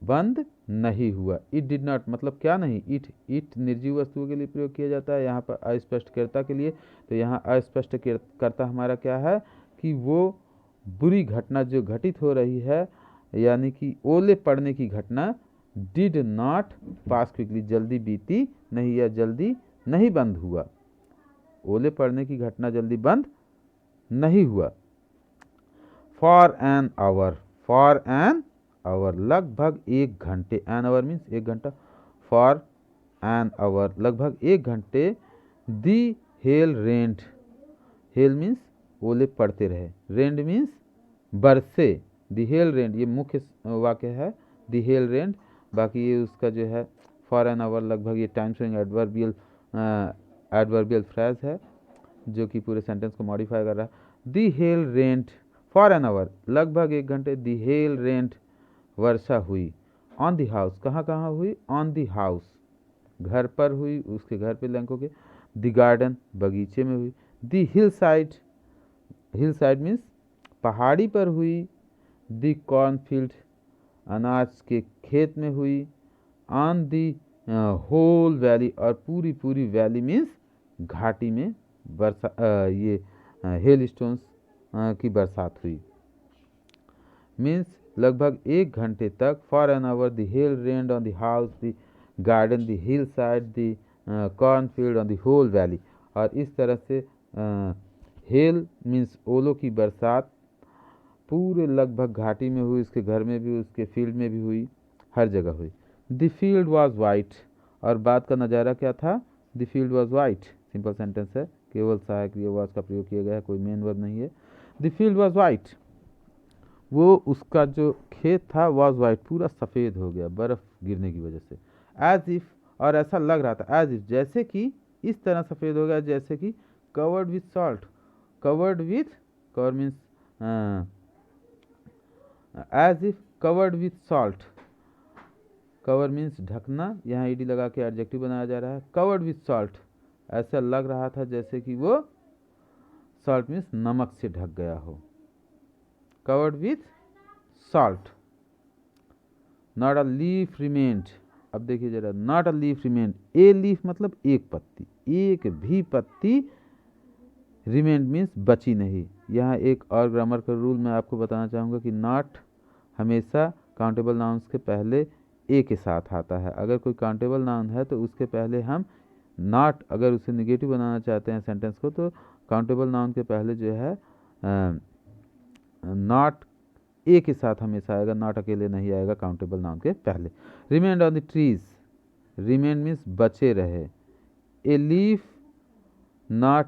बंद नहीं हुआ। इट डिड नॉट मतलब क्या नहीं? इट निर्जीव वस्तुओं के लिए प्रयोग किया जाता है, यहाँ पर अस्पष्टकर्ता के लिए। तो यहाँ अस्पष्टकर्ता हमारा क्या है कि वो बुरी घटना जो घटित हो रही है, यानी कि ओले पड़ने की घटना, डिड नॉट पास क्विकली, जल्दी बीती नहीं या जल्दी नहीं बंद हुआ। ओले पड़ने की घटना जल्दी बंद नहीं हुआ। For an our, for an hour लगभग एक घंटे, एन आवर मीन्स एक घंटा, फॉर एन आवर लगभग एक घंटे। दी हेल रेंट, हेल मीन्स ओले पड़ते रहे, रेंट मीन्स बरसे। दी हेल रेंट ये मुख्य वाक्य है, दी हेल रेंट। बाकी ये उसका जो है फॉर एन आवर लगभग, ये टाइम शोइंग एडवर्बियल फ्रेज है जो कि पूरे सेंटेंस को मॉडिफाई कर रहा है। The hail rained for an hour, लगभग एक घंटे। दी हेल रेंट वर्षा हुई। ऑन दी हाउस, कहाँ कहाँ हुई? ऑन दी हाउस, घर पर हुई, उसके घर पे लैंको के। दी गार्डन, बगीचे में हुई। The hillside, hillside means पहाड़ी पर हुई, दी कॉर्नफील्ड अनाज के खेत में हुई, ऑन दी होल वैली और पूरी पूरी वैली मीन्स घाटी में ये हेल स्टोन्स की बरसात हुई। मीन्स लगभग 1 घंटे तक, for an hour the hail rained on the house, the garden, the hillside, the cornfield on the whole valley. और इस तरह से हेल मीन्स ओलों की बरसात पूरे लगभग घाटी में हुई, उसके घर में भी, उसके फील्ड में भी हुई, हर जगह हुई। द फील्ड वॉज वाइट, और बात का नज़ारा क्या था? The field was white, simple sentence है, केवल सहायक क्रियावाच का प्रयोग किया गया है, कोई मेन वर्ब नहीं है। द फील्ड वॉज वाइट, वो उसका जो खेत था वॉज वाइट, पूरा सफ़ेद हो गया बर्फ़ गिरने की वजह से। एज इफ़, और ऐसा लग रहा था, एज इफ जैसे कि, इस तरह सफ़ेद हो गया जैसे कि covered with salt, covered with, cover means as if covered with salt, cover means ढकना, यहाँ ईडी लगा के एडजेक्टिव बनाया जा रहा है। कवर्ड विथ सॉल्ट, ऐसा लग रहा था जैसे कि वो सॉल्ट मीन्स नमक से ढक गया हो। Covered with salt, not a leaf remained, अब देखिए जरा, not a leaf remained, a leaf मतलब एक पत्ती, एक भी पत्ती, रिमेंड मीन्स बची नहीं। यहाँ एक और ग्रामर का रूल मैं आपको बताना चाहूँगा कि नॉट हमेशा काउंटेबल नाउन्स के पहले ए के साथ आता है। अगर कोई काउंटेबल नाउन है तो उसके पहले हम नॉट, अगर उसे निगेटिव बनाना चाहते हैं सेंटेंस को, तो काउंटेबल नाउन के पहले जो है नॉट ए के साथ हमेशा आएगा, नॉट अकेले नहीं आएगा काउंटेबल नाउन के पहले। Remained on the trees, remained means बचे रहे। ए लीफ नॉट,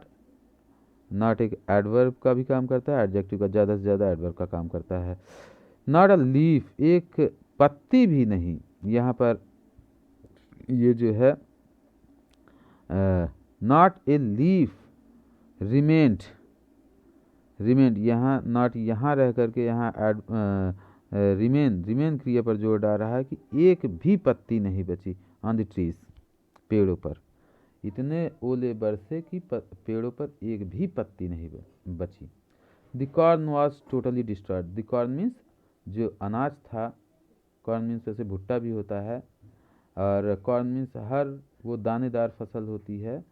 नॉट एक एडवर्ब का भी काम करता है, एडजेक्टिव का ज़्यादा से ज़्यादा एडवर्ब का काम करता है। नॉट अ लीफ, एक पत्ती भी नहीं, यहाँ पर ये जो है not a leaf remained, remained यहाँ नॉट यहाँ रह करके यहाँ रिमेन, रिमेन क्रिया पर जोर डाल रहा है कि एक भी पत्ती नहीं बची ऑन द ट्रीज, पेड़ों पर। इतने ओले बरसे कि पेड़ों पर एक भी पत्ती नहीं बची। The corn was totally destroyed, the corn means जो अनाज था, कॉर्न मीन्स जैसे भुट्टा भी होता है, और कॉर्न मीन्स हर वो दानेदार फसल होती है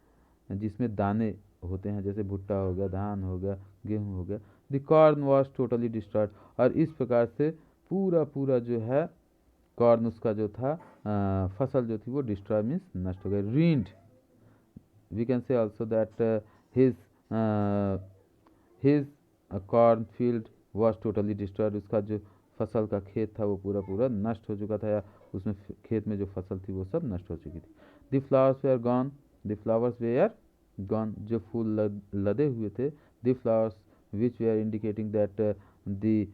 जिसमें दाने होते हैं, जैसे भुट्टा हो गया, धान हो गया, गेहूँ हो गया। The corn was totally destroyed, और इस प्रकार से पूरा पूरा जो है कॉर्न उसका जो था फसल जो थी वो डिस्ट्रॉय मीन्स नष्ट हो गई। Ruined, we can say also that his cornfield was totally destroyed, उसका जो फसल का खेत था वो पूरा पूरा नष्ट हो चुका था, या उसमें खेत में जो फसल थी वो सब नष्ट हो चुकी थी। The flowers were gone, the flowers were gone, जो फूल लदे हुए थे, the flowers which were indicating that the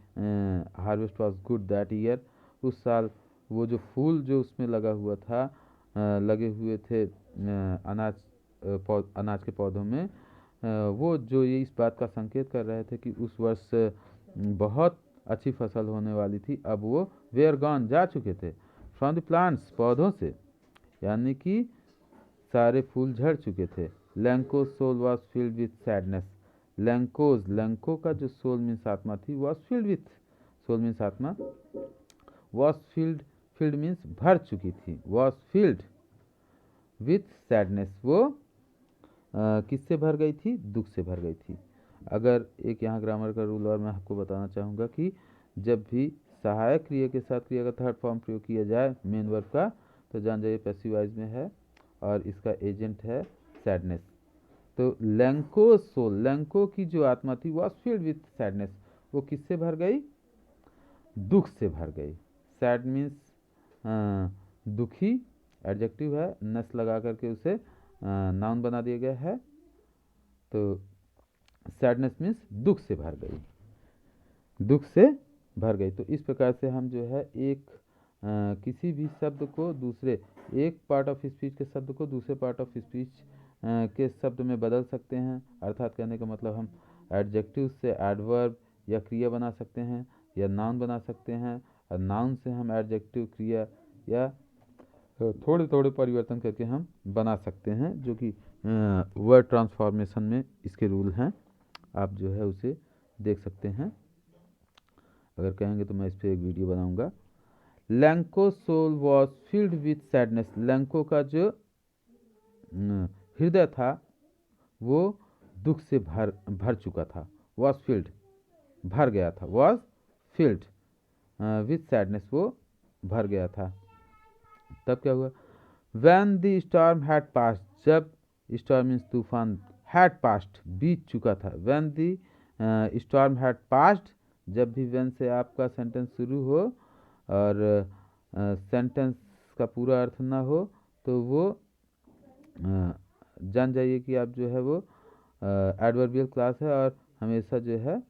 harvest was good that year, उस साल वो जो फूल जो उसमें लगा हुआ था, लगे हुए थे अनाज के पौधों में, वो जो ये इस बात का संकेत कर रहे थे कि उस वर्ष बहुत अच्छी फसल होने वाली थी, अब वो वेयर गॉन जा चुके थे। फ्रॉम द प्लांट्स, पौधों से, यानी कि सारे फूल झड़ चुके थे। Lencho's soul was filled with sadness, Lencho's, Lencho का जो सोल मीन्स आत्मा थी, was filled with, soul means आत्मा, वॉज फील्ड, फील्ड मीन्स भर चुकी थी, वॉज फील्ड विथ सैडनेस, वो किससे भर गई थी? दुख से भर गई थी। अगर एक यहाँ ग्रामर का रूल और मैं आपको बताना चाहूँगा कि जब भी सहायक क्रिया के साथ क्रिया का थर्ड फॉर्म प्रयोग किया जाए मेन वर्ब का, तो जान जाइए पैसिव वॉइस में है और इसका एजेंट है सैडनेस। तो लैंको सोल, लैंको की जो आत्मा थी वॉज फील्ड विथ सैडनेस, वो किससे भर गई? दुख से भर गई। सैड मीन्स दुखी, एडजेक्टिव है, नस लगा करके उसे नाउन बना दिया गया है, तो सैडनेस मीन्स दुख से भर गई, दुख से भर गई। तो इस प्रकार से हम जो है एक किसी भी शब्द को दूसरे, एक पार्ट ऑफ स्पीच के शब्द को दूसरे पार्ट ऑफ स्पीच के शब्द में बदल सकते हैं। अर्थात कहने का मतलब हम एडजेक्टिव से एडवर्ब या क्रिया बना सकते हैं, या नाउन बना सकते हैं, और नाउन से हम एडजेक्टिव, क्रिया या थोड़े थोड़े परिवर्तन करके हम बना सकते हैं, जो कि वर्ड ट्रांसफॉर्मेशन में इसके रूल हैं, आप जो है उसे देख सकते हैं। अगर कहेंगे तो मैं इस पर एक वीडियो बनाऊंगा। Lencho soul was filled with sadness, Lencho का जो हृदय था वो दुख से भर भर चुका था। वॉज फिल्ड भर गया था, वॉज फिल्ड विथ सैडनेस वो भर गया था। तब क्या हुआ? When the storm had passed, जब स्टॉर्म मीन्स तूफान, हैड पास्ट बीत चुका था। When the storm had passed, जब भी वैन से आपका सेंटेंस शुरू हो और सेंटेंस का पूरा अर्थ ना हो तो वो जान जाइए कि आप जो है वो एडवर्बियल क्लास है और हमेशा जो है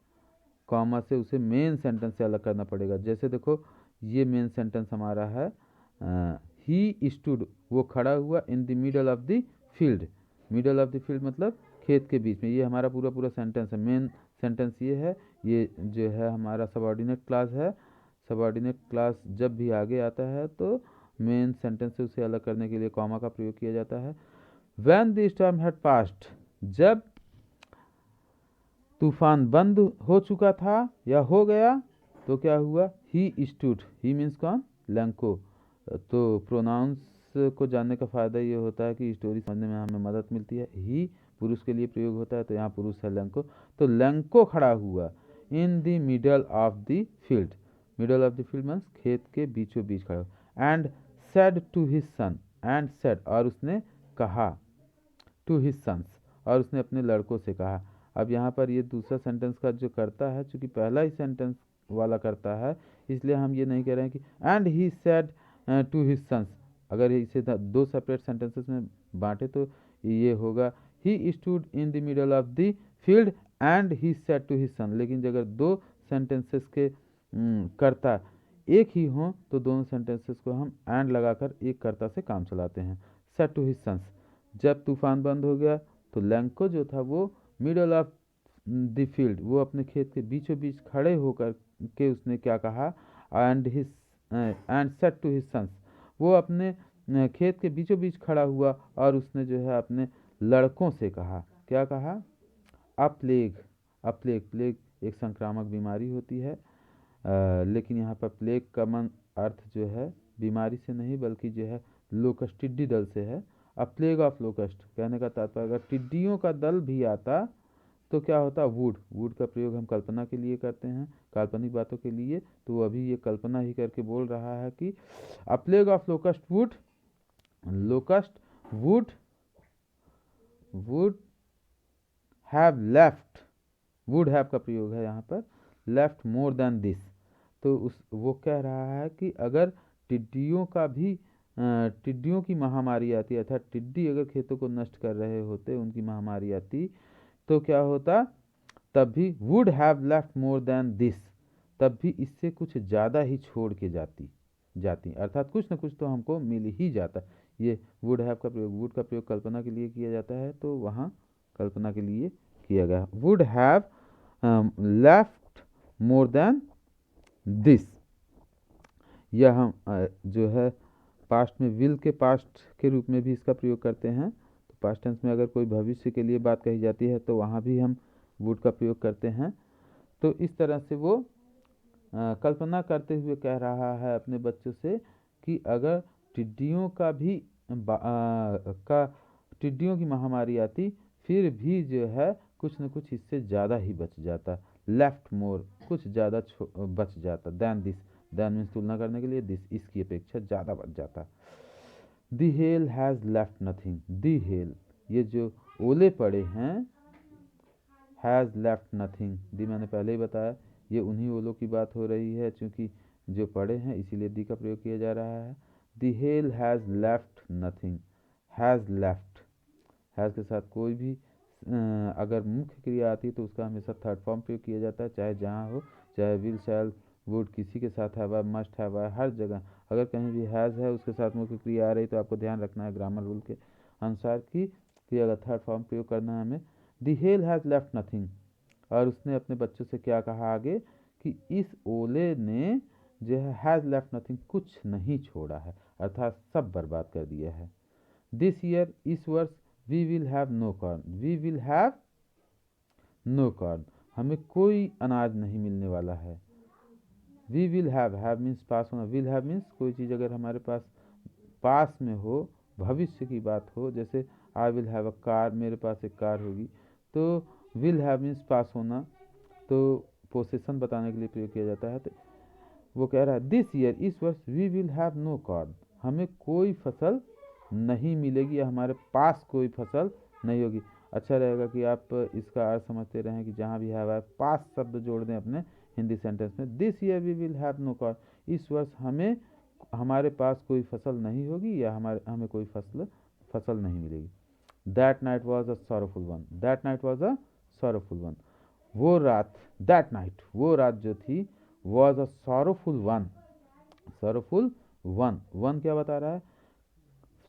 कॉमा से उसे मेन सेंटेंस से अलग करना पड़ेगा। जैसे देखो ये मेन सेंटेंस हमारा है, ही स्टूड, वो खड़ा हुआ, in the middle of the field, middle of the field मतलब खेत के बीच में। ये हमारा पूरा पूरा सेंटेंस है, मेन सेंटेंस ये है। ये जो है हमारा सबऑर्डिनेट क्लास है। सबऑर्डिनेट क्लास जब भी आगे आता है तो मेन सेंटेंस से उसे अलग करने के लिए कॉमा का प्रयोग किया जाता है। When the storm had passed, जब तूफान बंद हो चुका था या हो गया तो क्या हुआ? ही स्टूड, ही मीन्स कौन? लैंको। तो प्रोनाउंस को जानने का फ़ायदा ये होता है कि स्टोरी समझने में हमें मदद मिलती है। ही पुरुष के लिए प्रयोग होता है तो यहाँ पुरुष है लैंको। तो लैंको खड़ा हुआ in the middle of the field, middle of the field means खेत के बीचों बीच खड़ा हुआ। And said to his son, and said और उसने कहा, टू हिज सन्स और उसने अपने लड़कों से कहा। अब यहाँ पर ये दूसरा सेंटेंस का जो करता है, चूंकि पहला ही सेंटेंस वाला करता है इसलिए हम ये नहीं कह रहे हैं कि and he said to his sons. अगर इसे दो सेपरेट सेंटेंसेस में बांटे तो ये होगा he stood in the middle of the field and he said to his son. लेकिन अगर दो सेंटेंसेस के कर्ता एक ही हों तो दोनों सेंटेंसेस को हम एंड लगाकर एक कर्ता से काम चलाते हैं। सेड टू हिज सन्स, जब तूफान बंद हो गया तो लैंको जो था वो मिडल ऑफ द फील्ड, वो अपने खेत के बीचों बीच खड़े होकर के उसने क्या कहा? And his and said to his sons, वो अपने खेत के बीचों बीच खड़ा हुआ और उसने जो है अपने लड़कों से कहा। क्या कहा? अ प्लेग, अ प्लेग, प्लेग एक संक्रामक बीमारी होती है। लेकिन यहाँ पर प्लेग का मन अर्थ जो है बीमारी से नहीं बल्कि जो है लोकस्ट, टिड्डी दल से है। अ प्लेग ऑफ लोकस्ट कहने का तात्पर्य अगर टिड्डियों का दल भी आता तो क्या होता? वुड, वुड का प्रयोग हम कल्पना के लिए करते हैं, काल्पनिक बातों के लिए। तो अभी ये कल्पना ही करके बोल रहा है कि अ plague of locust would, locust would would have left, would have का प्रयोग है यहाँ पर, लेफ्ट मोर देन दिस। तो उस वो कह रहा है कि अगर टिड्डियों का भी टिड्डियों की महामारी आती, अर्थात टिड्डी अगर खेतों को नष्ट कर रहे होते, उनकी महामारी आती तो क्या होता? तब भी would have left more than this, तब भी इससे कुछ ज़्यादा ही छोड़ के जाती, अर्थात कुछ न कुछ तो हमको मिल ही जाता। ये वुड हैव का प्रयोग, वुड का प्रयोग कल्पना के लिए किया जाता है तो वहाँ कल्पना के लिए किया गया। Would have left more than this, यह हम जो है पास्ट में विल के पास्ट के रूप में भी इसका प्रयोग करते हैं। तो पास्ट टेंस में अगर कोई भविष्य के लिए बात कही जाती है तो वहाँ भी हम वुड का प्रयोग करते हैं। तो इस तरह से वो कल्पना करते हुए कह रहा है अपने बच्चों से कि अगर टिड्डियों का भी टिड्डियों की महामारी आती फिर भी जो है कुछ न कुछ इससे ज़्यादा ही बच जाता, लेफ्ट मोर कुछ ज़्यादा बच जाता, दैन दिस, दैन मीन्स तुलना करने के लिए, दिस इसकी अपेक्षा ज़्यादा बच जाता। The hail has left nothing, the hail ये जो ओले पड़े हैं, हैज़ लेफ्ट नथिंग, दी मैंने पहले ही बताया ये उन्हीं ओलों की बात हो रही है चूँकि जो पड़े हैं इसीलिए दी का प्रयोग किया जा रहा है। The hail has left nothing, has left, has के साथ कोई भी अगर मुख्य क्रिया आती है तो उसका हमेशा थर्ड फॉर्म प्रयोग किया जाता है, चाहे जहाँ हो, चाहे विल, शैल, वुड, किसी के साथ है, मस्ट है, हर जगह अगर कहीं भी हैज़ है उसके साथ मुख्य क्रिया आ रही तो आपको ध्यान रखना है ग्रामर रूल के अनुसार कि अगर थर्ड फॉर्म प्रयोग करना है हमें। दी हेल हैज़ लेफ्ट नथिंग, और उसने अपने बच्चों से क्या कहा आगे कि इस ओले ने जो है हैज़ लेफ्ट नथिंग कुछ नहीं छोड़ा है, अर्थात सब बर्बाद कर दिया है। दिस ईयर इस वर्ष we will have no corn, we will have no corn, हमें कोई अनाज नहीं मिलने वाला है। वी विल हैव मीन्स पास होना, विल हैव मीन्स कोई चीज़ अगर हमारे पास में हो, भविष्य की बात हो, जैसे I will have a car, मेरे पास एक कार होगी, तो विल हैव मीन्स पास होना, तो पोसेशन बताने के लिए प्रयोग किया जाता है। तो वो कह रहा है दिस ईयर, इस वर्ष, we will have no corn, हमें कोई फसल नहीं मिलेगी या हमारे पास कोई फसल नहीं होगी। अच्छा रहेगा कि आप इसका अर्थ समझते रहें कि जहाँ भी हैव है पास शब्द जोड़ दें अपने हिंदी सेंटेंस में। This year we will have no corn, इस वर्ष हमारे पास कोई फसल नहीं होगी या हमें कोई फसल नहीं मिलेगी। That night was a sorrowful one, that night was a sorrowful one, वो रात, दैट नाइट वो रात जो थी, was a sorrowful one, sorrowful one क्या बता रहा है,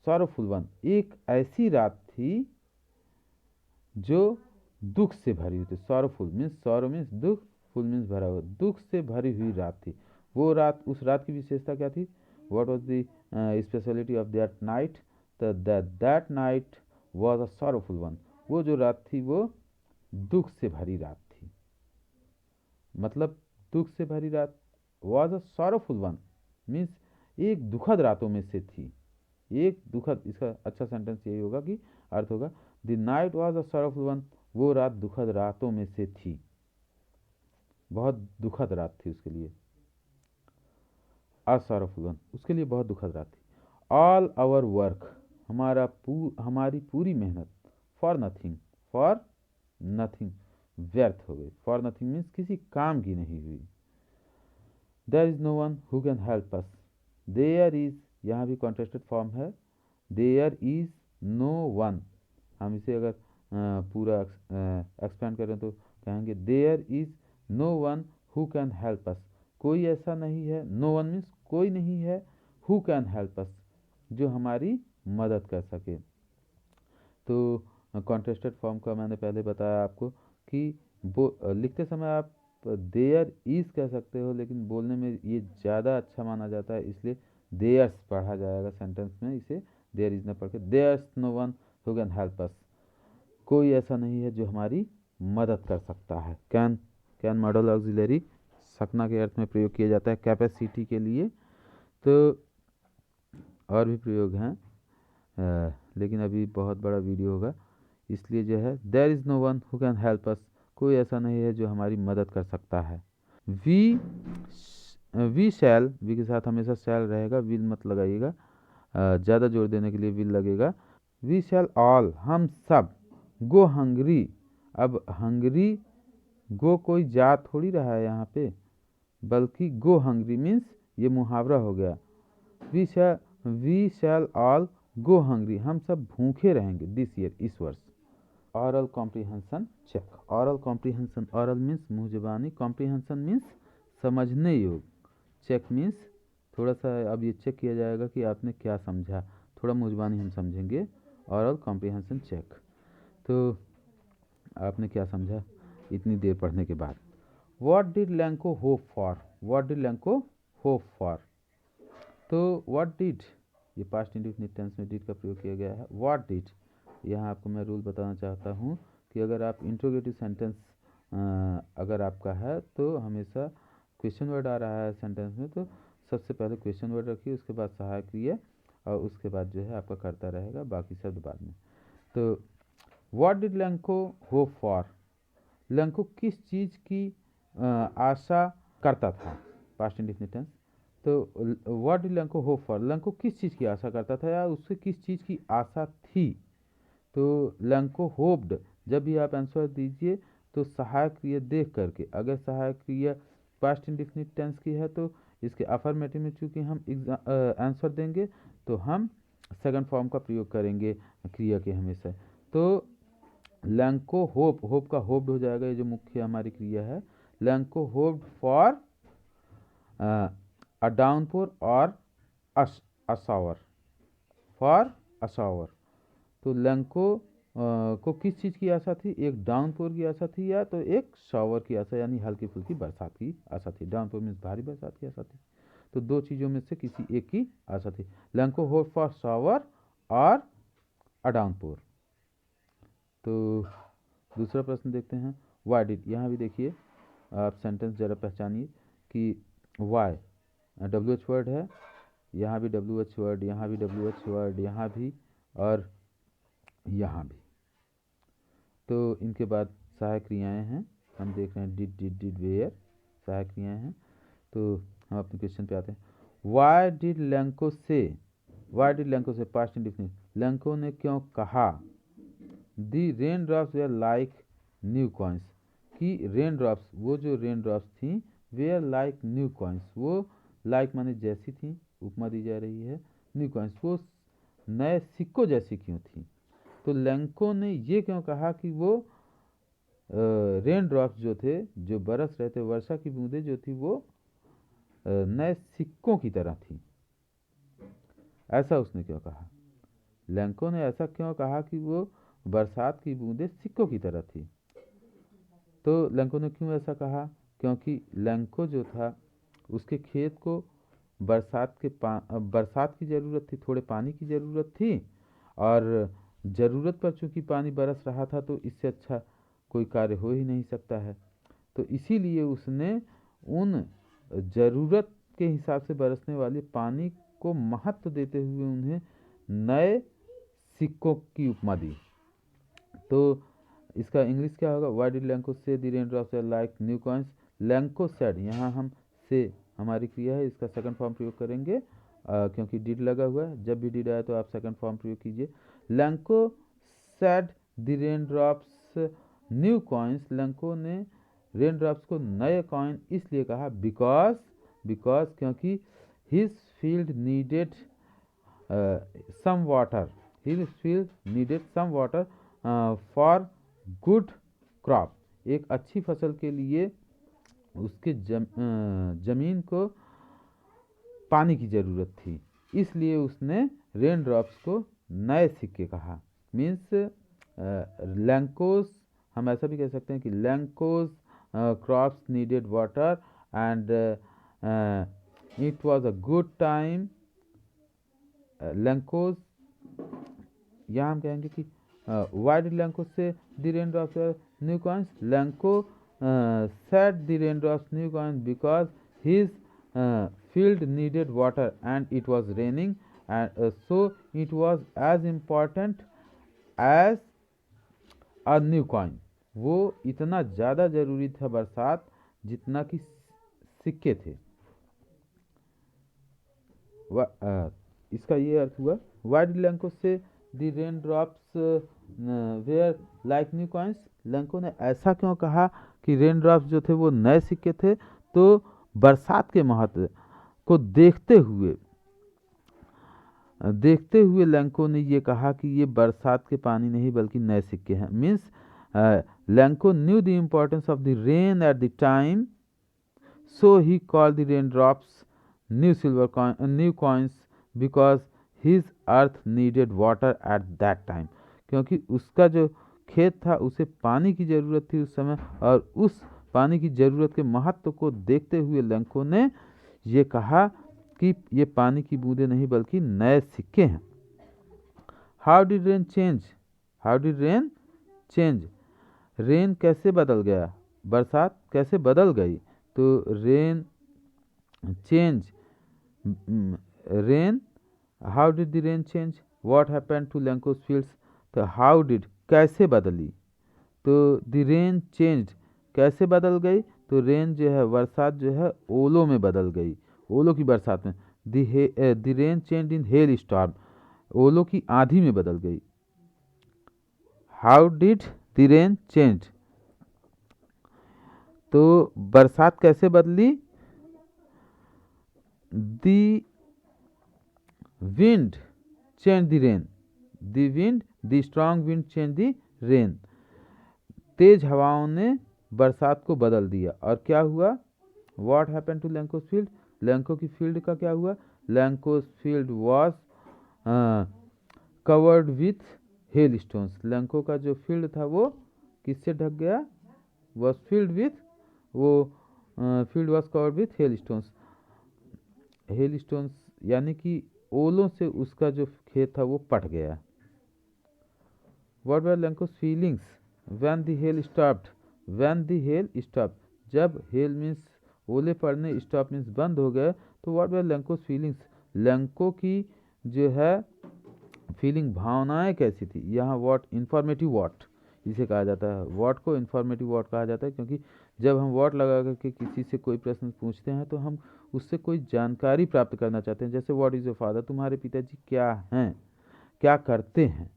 सॉरोफुल वन एक ऐसी रात थी जो दुख से भरी हुई थी। सॉरोफुल मीन्स, सॉरो मीन्स दुख, फुल मीन्स भरा हुआ, दुख से भरी हुई रात थी वो रात। उस रात की विशेषता क्या थी, what was the speciality of that night, that night was a sorrowful one, वो जो रात थी वो दुख से भरी रात थी। मतलब दुख से भरी रात, was a sorrowful one means एक दुखद रातों में से थी, एक दुखद, इसका अच्छा सेंटेंस यही होगा कि अर्थ होगा the night was a sorrowful one, वो रात दुखद रातों में से थी, बहुत दुखद रात थी उसके लिए। अ सॉरोफुल वन उसके लिए बहुत दुखद रात थी। ऑल आवर वर्क, हमारी पूरी मेहनत, फॉर नथिंग, फॉर नथिंग व्यर्थ हो गई, फॉर नथिंग मीन्स किसी काम की नहीं हुई। There is no one who can help us, there is यहाँ भी कॉन्टेस्टेड फॉर्म है, देयर इज नो वन, हम इसे अगर पूरा एक्सपेंड करें तो कहेंगे there is no one who can help us, कोई ऐसा नहीं है, नो वन मीन्स कोई नहीं है, हु कैन हेल्प अस जो हमारी मदद कर सके। तो कॉन्टेस्टेड फॉर्म का मैंने पहले बताया आपको कि लिखते समय आप देयर इज कह सकते हो, लेकिन बोलने में ये ज़्यादा अच्छा माना जाता है, इसलिए देयर्स पढ़ा जाएगा सेंटेंस में, इसे देयर इज न पढ़ के there's no one who can help us, कोई ऐसा नहीं है जो हमारी मदद कर सकता है। कैन मॉडल ऑक्सिलरी सकना के अर्थ में प्रयोग किया जाता है कैपेसिटी के लिए। तो और भी प्रयोग हैं, लेकिन अभी बहुत बड़ा वीडियो होगा, इसलिए जो है there is no one who can help us, कोई ऐसा नहीं है जो हमारी मदद कर सकता है। वी वी शैल, वी के साथ हमेशा शैल रहेगा, विल मत लगाइएगा, ज़्यादा जोर देने के लिए विल लगेगा। वी शैल ऑल, हम सब, गो हंगरी, अब हंगरी, गो कोई जा थोड़ी रहा है यहाँ पे, बल्कि गो हंगरी मीन्स ये मुहावरा हो गया। We shall all go hungry, हम सब भूखे रहेंगे दिस ईयर, इस वर्ष। Oral comprehension check, oral comprehension, oral means मुँह ज़बानी, कॉम्प्रीहेंशन मीन्स समझने योग्य, चेक मीन्स थोड़ा सा अब ये चेक किया जाएगा कि आपने क्या समझा, थोड़ा मुँह ज़बानी हम समझेंगे। ऑरल कॉम्प्रीहेंशन चेक, तो आपने क्या समझा इतनी देर पढ़ने के बाद। What did Lanco hope for, what did Lanco hope for, तो व्हाट डिड, ये पास्ट इंडेफिनिट टेंस में डिड का प्रयोग किया गया है। व्हाट डिड, यहाँ आपको मैं रूल बताना चाहता हूँ कि अगर आप इंट्रोगेटिव सेंटेंस अगर आपका है तो हमेशा क्वेश्चन वर्ड आ रहा है सेंटेंस में, तो सबसे पहले क्वेश्चन वर्ड रखिए, उसके बाद सहायक क्रिया, और उसके बाद जो है आपका करता रहेगा, बाकी शब्द बाद में। तो what did Lanco hope for, Lanco किस चीज़ की आशा करता था, पास्ट इंडेफिनिट टेंस। तो what did Lanco hope for, Lanco किस चीज़ की आशा करता था या उससे किस चीज़ की आशा थी। तो लैंको होप्ड, जब भी आप आंसर दीजिए तो सहायक क्रिया देख करके, अगर सहायक क्रिया पास्ट इंडेफिनिट टेंस की है तो इसके अफर्मेटिव में चूंकि हम आंसर देंगे तो हम सेकंड फॉर्म का प्रयोग करेंगे क्रिया के हमेशा। तो लैंको होप, होप का होप्ड हो जाएगा, ये जो मुख्य हमारी क्रिया है। Lanco hoped for a downpour और अशावर, फॉर अशावर, तो लैंको को किस चीज़ की आशा थी, एक डाउनपोर की आशा थी या तो एक शावर की आशा, यानी हल्की फुल्की बरसात की आशा थी। डाउनपोर मीन्स भारी बरसात की आशा थी, तो दो चीज़ों में से किसी एक की आशा थी। लैंको होप फॉर शावर और अ डाउनपोर। तो दूसरा प्रश्न देखते हैं, व्हाई डिड, यहाँ भी देखिए आप सेंटेंस जरा पहचानिए कि वाई, WH वर्ड है, यहाँ भी WH वर्ड, यहाँ भी WH वर्ड, यहाँ भी और यहाँ भी। तो इनके बाद सहायक क्रियाएँ हैं, हम देख रहे हैं डिड वेयर सहायक क्रियाएँ हैं। तो हम अपने क्वेश्चन पे आते हैं। वाई डिड लैंको से पास्ट इंडिफिनिट, लैंको ने क्यों कहा the rain drops were like new coins, कि रेन ड्रॉप्स, वो जो रेन ड्रॉप्स थी, वेयर लाइक न्यू कॉइन्स, वो लाइक माने जैसी थी, उपमा दी जा रही है, न्यू कॉइन्स वो नए सिक्कों जैसी क्यों थी। तो लैंको ने ये क्यों कहा कि वो रेन ड्रॉप्स जो थे, जो बरस रहे थे, वर्षा की बूंदें जो थी, वो नए सिक्कों की तरह थी, ऐसा उसने क्यों कहा। लैंको ने ऐसा क्यों कहा कि वो बरसात की बूंदें सिक्कों की तरह थी। तो लैंको ने क्यों ऐसा कहा, क्योंकि लैंको जो था उसके खेत को बरसात की ज़रूरत थी, थोड़े पानी की ज़रूरत थी, और ज़रूरत पर चूंकि पानी बरस रहा था तो इससे अच्छा कोई कार्य हो ही नहीं सकता है। तो इसीलिए उसने उन ज़रूरत के हिसाब से बरसने वाले पानी को महत्व देते हुए उन्हें नए सिक्कों की उपमा दी। तो इसका इंग्लिश क्या होगा, Y did Lencho say the rain drops are like new coins. Lencho said, यहाँ हम से हमारी क्रिया है, इसका सेकंड फॉर्म प्रयोग करेंगे क्योंकि डिड लगा हुआ है। जब भी डिड आए तो आप सेकंड फॉर्म प्रयोग कीजिए। Lanco said the rain drops new coins, Lencho ने रेन ड्रॉप्स को नए कॉइन इसलिए कहा बिकॉज क्योंकि his field needed some water, his field needed some water for good crop, एक अच्छी फसल के लिए उसके जमीन को पानी की ज़रूरत थी, इसलिए उसने रेन ड्रॉप्स को नए सिक्के कहा। मीन्स लैंकोस, हम ऐसा भी कह सकते हैं कि Lencho's crops needed water and it was a good time. Lencho's, यहाँ हम कहेंगे कि why did Lencho say the rain drops new coins, Lencho said the rain drops new coins because his field needed water and it was raining and so it was as important as a new coin, वो इतना ज़्यादा ज़रूरी था बरसात जितना कि सिक्के थे। इसका ये अर्थ हुआ, Y did Lencho say the rain drops were like new coins, Lencho ने ऐसा क्यों कहा कि रेन ड्रॉप्स जो थे वो नए सिक्के थे। तो बरसात के महत्व को देखते हुए लैंको ने ये कहा कि ये बरसात के पानी नहीं बल्कि नए सिक्के हैं। Means Lanco new the importance of the rain at the time, so he call the rain drops new coins because his earth needed water at that time, क्योंकि उसका जो खेत था उसे पानी की ज़रूरत थी उस समय, और उस पानी की ज़रूरत के महत्व को देखते हुए लैंको ने ये कहा कि ये पानी की बूंदें नहीं बल्कि नए सिक्के हैं। How did rain change, rain कैसे बदल गया, बरसात कैसे बदल गई। तो rain change, rain, how did the rain change, what happened to Lencho's fields. तो हाउ डिड कैसे बदली, तो द रेन चेंज कैसे बदल गई। तो रेन जो है, बरसात जो है ओलों में बदल गई, ओलों की बरसात में। The rain change in hail storm, ओलों की आंधी में बदल गई। How did the rain change, तो बरसात कैसे बदली। The wind change the rain, the wind, the strong wind change the rain, तेज हवाओं ने बरसात को बदल दिया। और क्या हुआ, what happened to Lencho's field, Lencho की फील्ड का क्या हुआ। Lencho's field was covered with hail stones, Lencho का जो फील्ड था वो किससे ढक गया, वॉज फील्ड विथ, वो field was covered with hail stones, hail stones यानी कि ओलों से उसका जो खेत था वो पट गया। What were Lencho's feelings when the hail stopped, when the hail stopped, जब हेल मीन्स ओले पड़ने स्टॉप मीन्स बंद हो गए, तो व्हाट वर लंकोस फीलिंग्स, लंको की जो है फीलिंग भावनाएं कैसी थी। यहाँ व्हाट इंफॉर्मेटिव व्हाट इसे कहा जाता है, व्हाट को इंफॉर्मेटिव व्हाट कहा जाता है, क्योंकि जब हम व्हाट लगा करके किसी से कोई प्रश्न पूछते हैं तो हम उससे कोई जानकारी प्राप्त करना चाहते हैं। जैसे व्हाट इज़ योर फादर, तुम्हारे पिताजी क्या हैं, क्या करते हैं,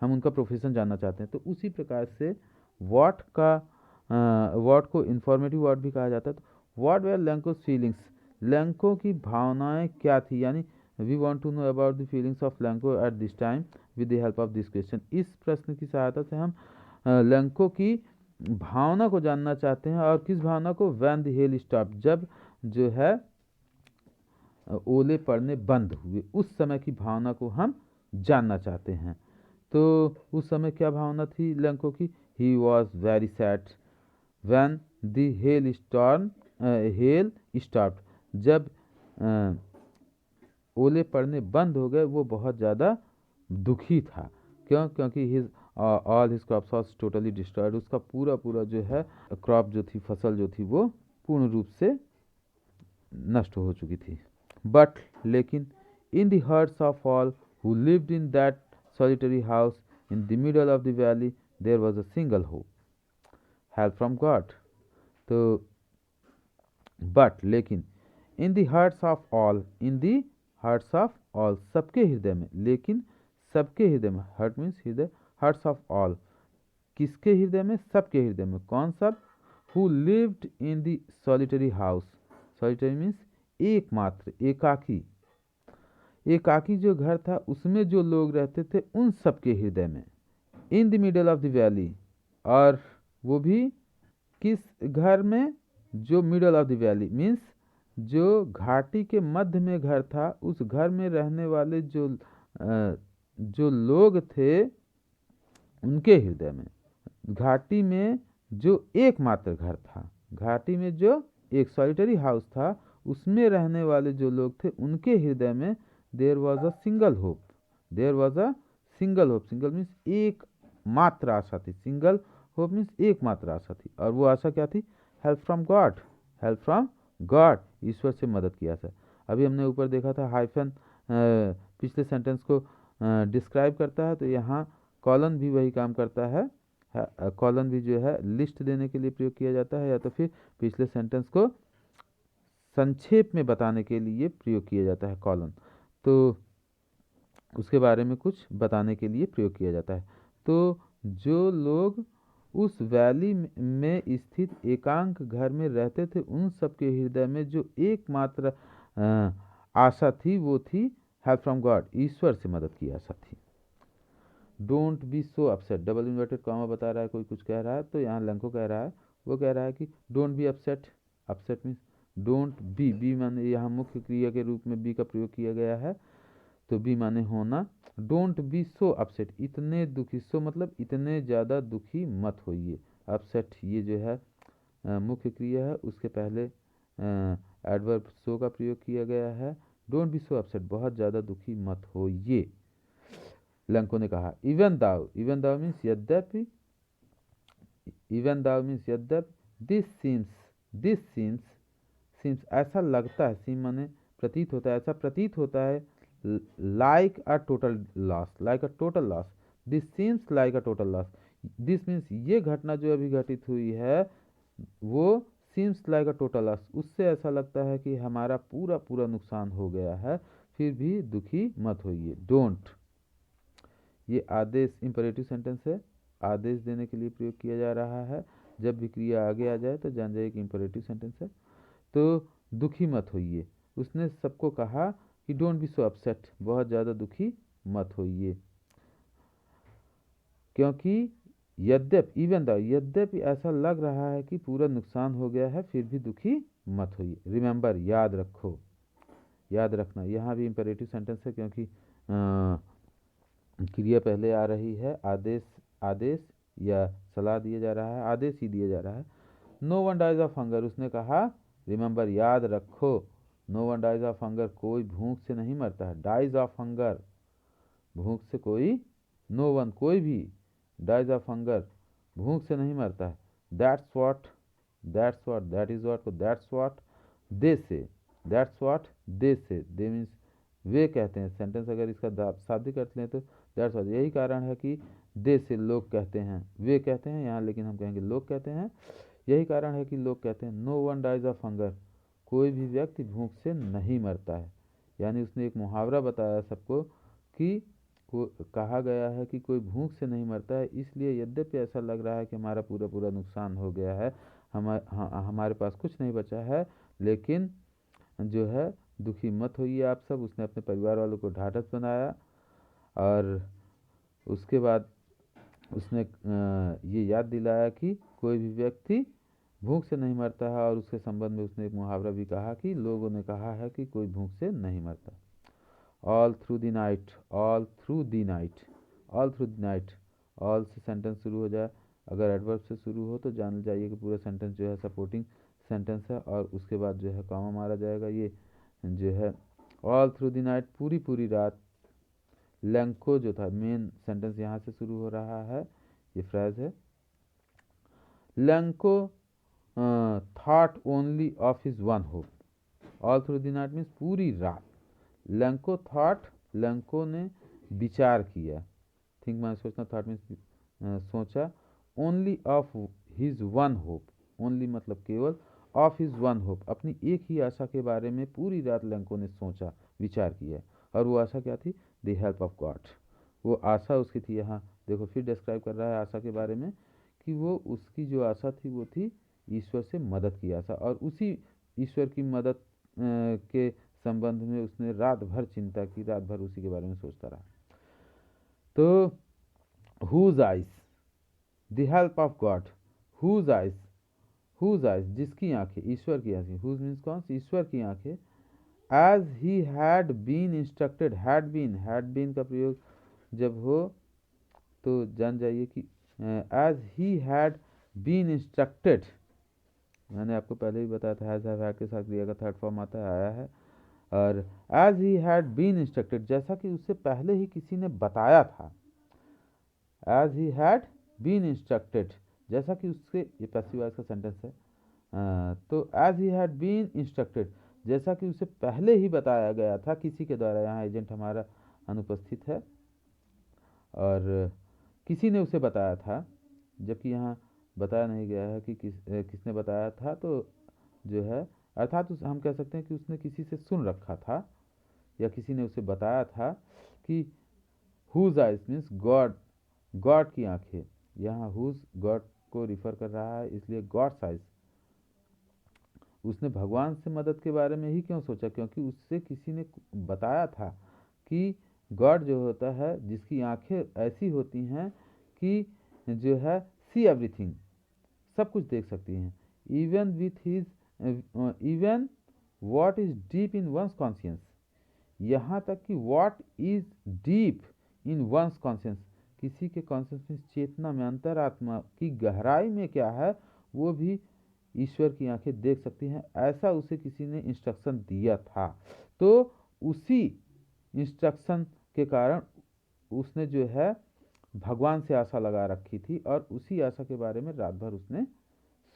हम उनका प्रोफेशन जानना चाहते हैं। तो उसी प्रकार से व्हाट को इंफॉर्मेटिव व्हाट भी कहा जाता है। तो what were Lencho's feelings, Lencho की भावनाएं क्या थी, यानी we want to know about the feelings of Lencho at this time with the help of this question. इस प्रश्न की सहायता से हम लैंको की भावना को जानना चाहते हैं। और किस भावना को, व्हेन द हेल स्टॉप, जब जो है ओले पड़ने बंद हुए, उस समय की भावना को हम जानना चाहते हैं। तो उस समय क्या भावना थी लंको की, he was very sad when the hail stopped, जब ओले पड़ने बंद हो गए वो बहुत ज़्यादा दुखी था। क्यों, क्योंकि his all his crops was totally destroyed, उसका पूरा पूरा जो है क्रॉप जो थी, फसल जो थी, वो पूर्ण रूप से नष्ट हो चुकी थी। बट लेकिन in the hearts of all who lived in that solitary house in the middle of the valley there was a single hope, help from God। तो but लेकिन in the hearts of all, in the hearts of all, सबके हृदय में, लेकिन सबके हृदय में, heart means हृदय, hearts of all, किसके हृदय में, सबके हृदय में, कौन सब, who lived in the solitary house, solitary means एकमात्र, एकाकी, एकाकी जो घर था उसमें जो लोग रहते थे उन सब के हृदय में, इन the middle of the valley, और वो भी किस घर में, जो middle of the valley means जो घाटी के मध्य में घर था, उस घर में रहने वाले जो लोग थे उनके हृदय में, घाटी में जो एकमात्र घर था, घाटी में जो एक सॉलिटरी हाउस था, उसमें रहने वाले जो लोग थे उनके हृदय में there was a single hope, there was a single hope, single means एक मात्र आशा थी, सिंगल होप मीन्स एक मात्र आशा थी। और वो आशा क्या थी, help from God, help from God, ईश्वर से मदद की आशा। अभी हमने ऊपर देखा था हाइफन पिछले सेंटेंस को डिस्क्राइब करता है, तो यहाँ कॉलन भी वही काम करता है, कॉलन भी जो है लिस्ट देने के लिए प्रयोग किया जाता है, या तो फिर पिछले सेंटेंस को संक्षेप में बताने के लिए प्रयोग किया जाता है कॉलन, तो उसके बारे में कुछ बताने के लिए प्रयोग किया जाता है। तो जो लोग उस वैली में स्थित एकांक घर में रहते थे उन सबके हृदय में जो एकमात्र आशा थी वो थी हेल्प फ्रॉम गॉड, ईश्वर से मदद की आशा थी। Don't be so upset, double inverted comma बता रहा है, कोई कुछ कह रहा है, तो यहाँ लंको कह रहा है, वो कह रहा है कि don't be upset, upset means don't be माने यहाँ मुख्य क्रिया के रूप में बी का प्रयोग किया गया है, तो बी माने होना, डोंट बी सो अपसेट, इतने दुखी, सो मतलब इतने ज़्यादा दुखी मत होइए, अपसेट ये जो है मुख्य क्रिया है, उसके पहले एडवर्ब सो का प्रयोग किया गया है, डोंट बी सो अपसेट, बहुत ज़्यादा दुखी मत होइए। लंको ने कहा इवन दाउ मीन्स यद्यपि, इवन दाउ मीन्स यद्यपि, दिस सीम्स ऐसा लगता है, सीम माने प्रतीत होता है, ऐसा प्रतीत होता है, like a total loss, like a total loss, this seems like a total loss, this means ये घटना जो अभी घटित हुई है वो seems like a total loss, उससे ऐसा लगता है कि हमारा पूरा पूरा नुकसान हो गया है, फिर भी दुखी मत होइए। डोंट, ये आदेश इंपरेटिव सेंटेंस है, आदेश देने के लिए प्रयोग किया जा रहा है, जब भी क्रिया आगे आ जाए तो जान जाइए कि इंपरेटिव सेंटेंस है। तो दुखी मत होइए, उसने सबको कहा कि डोंट बी सो अपसेट, बहुत ज़्यादा दुखी मत होइए, क्योंकि यद्यपि, इवन द, यद्यपि ऐसा लग रहा है कि पूरा नुकसान हो गया है, फिर भी दुखी मत होइए। रिमेंबर, याद रखो, याद रखना, यहाँ भी इंपरेटिव सेंटेंस है क्योंकि क्रिया पहले आ रही है, आदेश या सलाह दिया जा रहा है, आदेश ही दिया जा रहा है। No one dies of hunger, उसने कहा रिमेंबर, याद रखो, no one dies of hunger, कोई भूख से नहीं मरता है, डाइज ऑफ हंगर, भूख से कोई, नो वन कोई भी, डाइज ऑफ हंगर भूख से नहीं मरता है, that's what that's what, that is what को दैट्स व्हाट दे से, दैट्स व्हाट दे मीन्स वे कहते हैं। सेंटेंस अगर इसका शाब्दिक अर्थ लें तो दैट्स व्हाट, यही कारण है कि दे से लोग कहते हैं, वे कहते हैं यहाँ, लेकिन हम कहेंगे लोग कहते हैं। यही कारण है कि लोग कहते हैं no one dies of hunger, कोई भी व्यक्ति भूख से नहीं मरता है। यानी उसने एक मुहावरा बताया सबको कि कहा गया है कि कोई भूख से नहीं मरता है, इसलिए यद्यपि ऐसा लग रहा है कि हमारा पूरा पूरा नुकसान हो गया है, हमारे पास कुछ नहीं बचा है, लेकिन जो है दुखी मत होइए आप सब। उसने अपने परिवार वालों को ढाढ़स बनाया और उसके बाद उसने ये याद दिलाया कि कोई भी व्यक्ति भूख से नहीं मरता है, और उसके संबंध में उसने एक मुहावरा भी कहा कि लोगों ने कहा है कि कोई भूख से नहीं मरता। All through the night, all through the night, all through the night, all से सेंटेंस शुरू हो जाए, अगर एडवर्ब से शुरू हो तो जान जाइए कि पूरा सेंटेंस जो है सपोर्टिंग सेंटेंस है, और उसके बाद जो है कॉमा मारा जाएगा। ये जो है ऑल थ्रू द नाइट, पूरी पूरी रात। लैंको जो था मेन सेंटेंस यहाँ से शुरू हो रहा है, ये फ्रेज है। Lanco thought only of his one hope, all through the night means पूरी रात। लैंको थॉट, लैंको ने विचार किया, थिंक मैं सोचना, थॉट मीन्स सोचा। Only of his one hope, only मतलब केवल, ऑफ हिज वन होप अपनी एक ही आशा के बारे में पूरी रात लैंको ने सोचा, विचार किया। और वो आशा क्या थी? द हेल्प ऑफ गॉड, वो आशा उसकी थी। यहाँ देखो फिर डिस्क्राइब कर रहा है आशा के बारे में कि वो उसकी जो आशा थी वो थी ईश्वर से मदद की आशा, और उसी ईश्वर की मदद के संबंध में उसने रात भर चिंता की, रात भर उसी के बारे में सोचता रहा। तो whose eyes, the help of God, whose eyes, whose eyes, जिसकी आंखें, ईश्वर की आंखें, whose means कौन सी? ईश्वर की आंखें। as he had been instructed, had been का प्रयोग जब हो तो जान जाइए कि as he had been instructed, मैंने आपको पहले ही बताया था हैज़ हैव हैड के साथ क्रिया का थर्ड फॉर्म आता है, आया है। और as he had been instructed, जैसा कि उससे पहले ही किसी ने बताया था। as he had been instructed, जैसा कि उससे, ये पैसिव वॉइस का सेंटेंस है, तो as he had been instructed, जैसा कि उसे पहले ही बताया गया था किसी के द्वारा। यहाँ एजेंट हमारा अनुपस्थित है और किसी ने उसे बताया था, जबकि यहाँ बताया नहीं गया है कि किसने बताया था। तो जो है अर्थात हम कह सकते हैं कि उसने किसी से सुन रखा था या किसी ने उसे बताया था कि whose eyes means God, God की आंखें। यहाँ हुज गॉड को रिफर कर रहा है, इसलिए गॉड्स आइज। उसने भगवान से मदद के बारे में ही क्यों सोचा? क्योंकि उससे किसी ने बताया था कि गॉड जो होता है, जिसकी आंखें ऐसी होती हैं कि जो है सी एवरीथिंग, सब कुछ देख सकती हैं। Even with his, even what is deep in one's conscience, यहाँ तक कि what is deep in one's conscience, किसी के कॉन्शियस में, चेतना में, अंतरात्मा की गहराई में क्या है वो भी ईश्वर की आंखें देख सकती हैं। ऐसा उसे किसी ने इंस्ट्रक्शन दिया था, तो उसी इंस्ट्रक्शन के कारण उसने जो है भगवान से आशा लगा रखी थी, और उसी आशा के बारे में रात भर उसने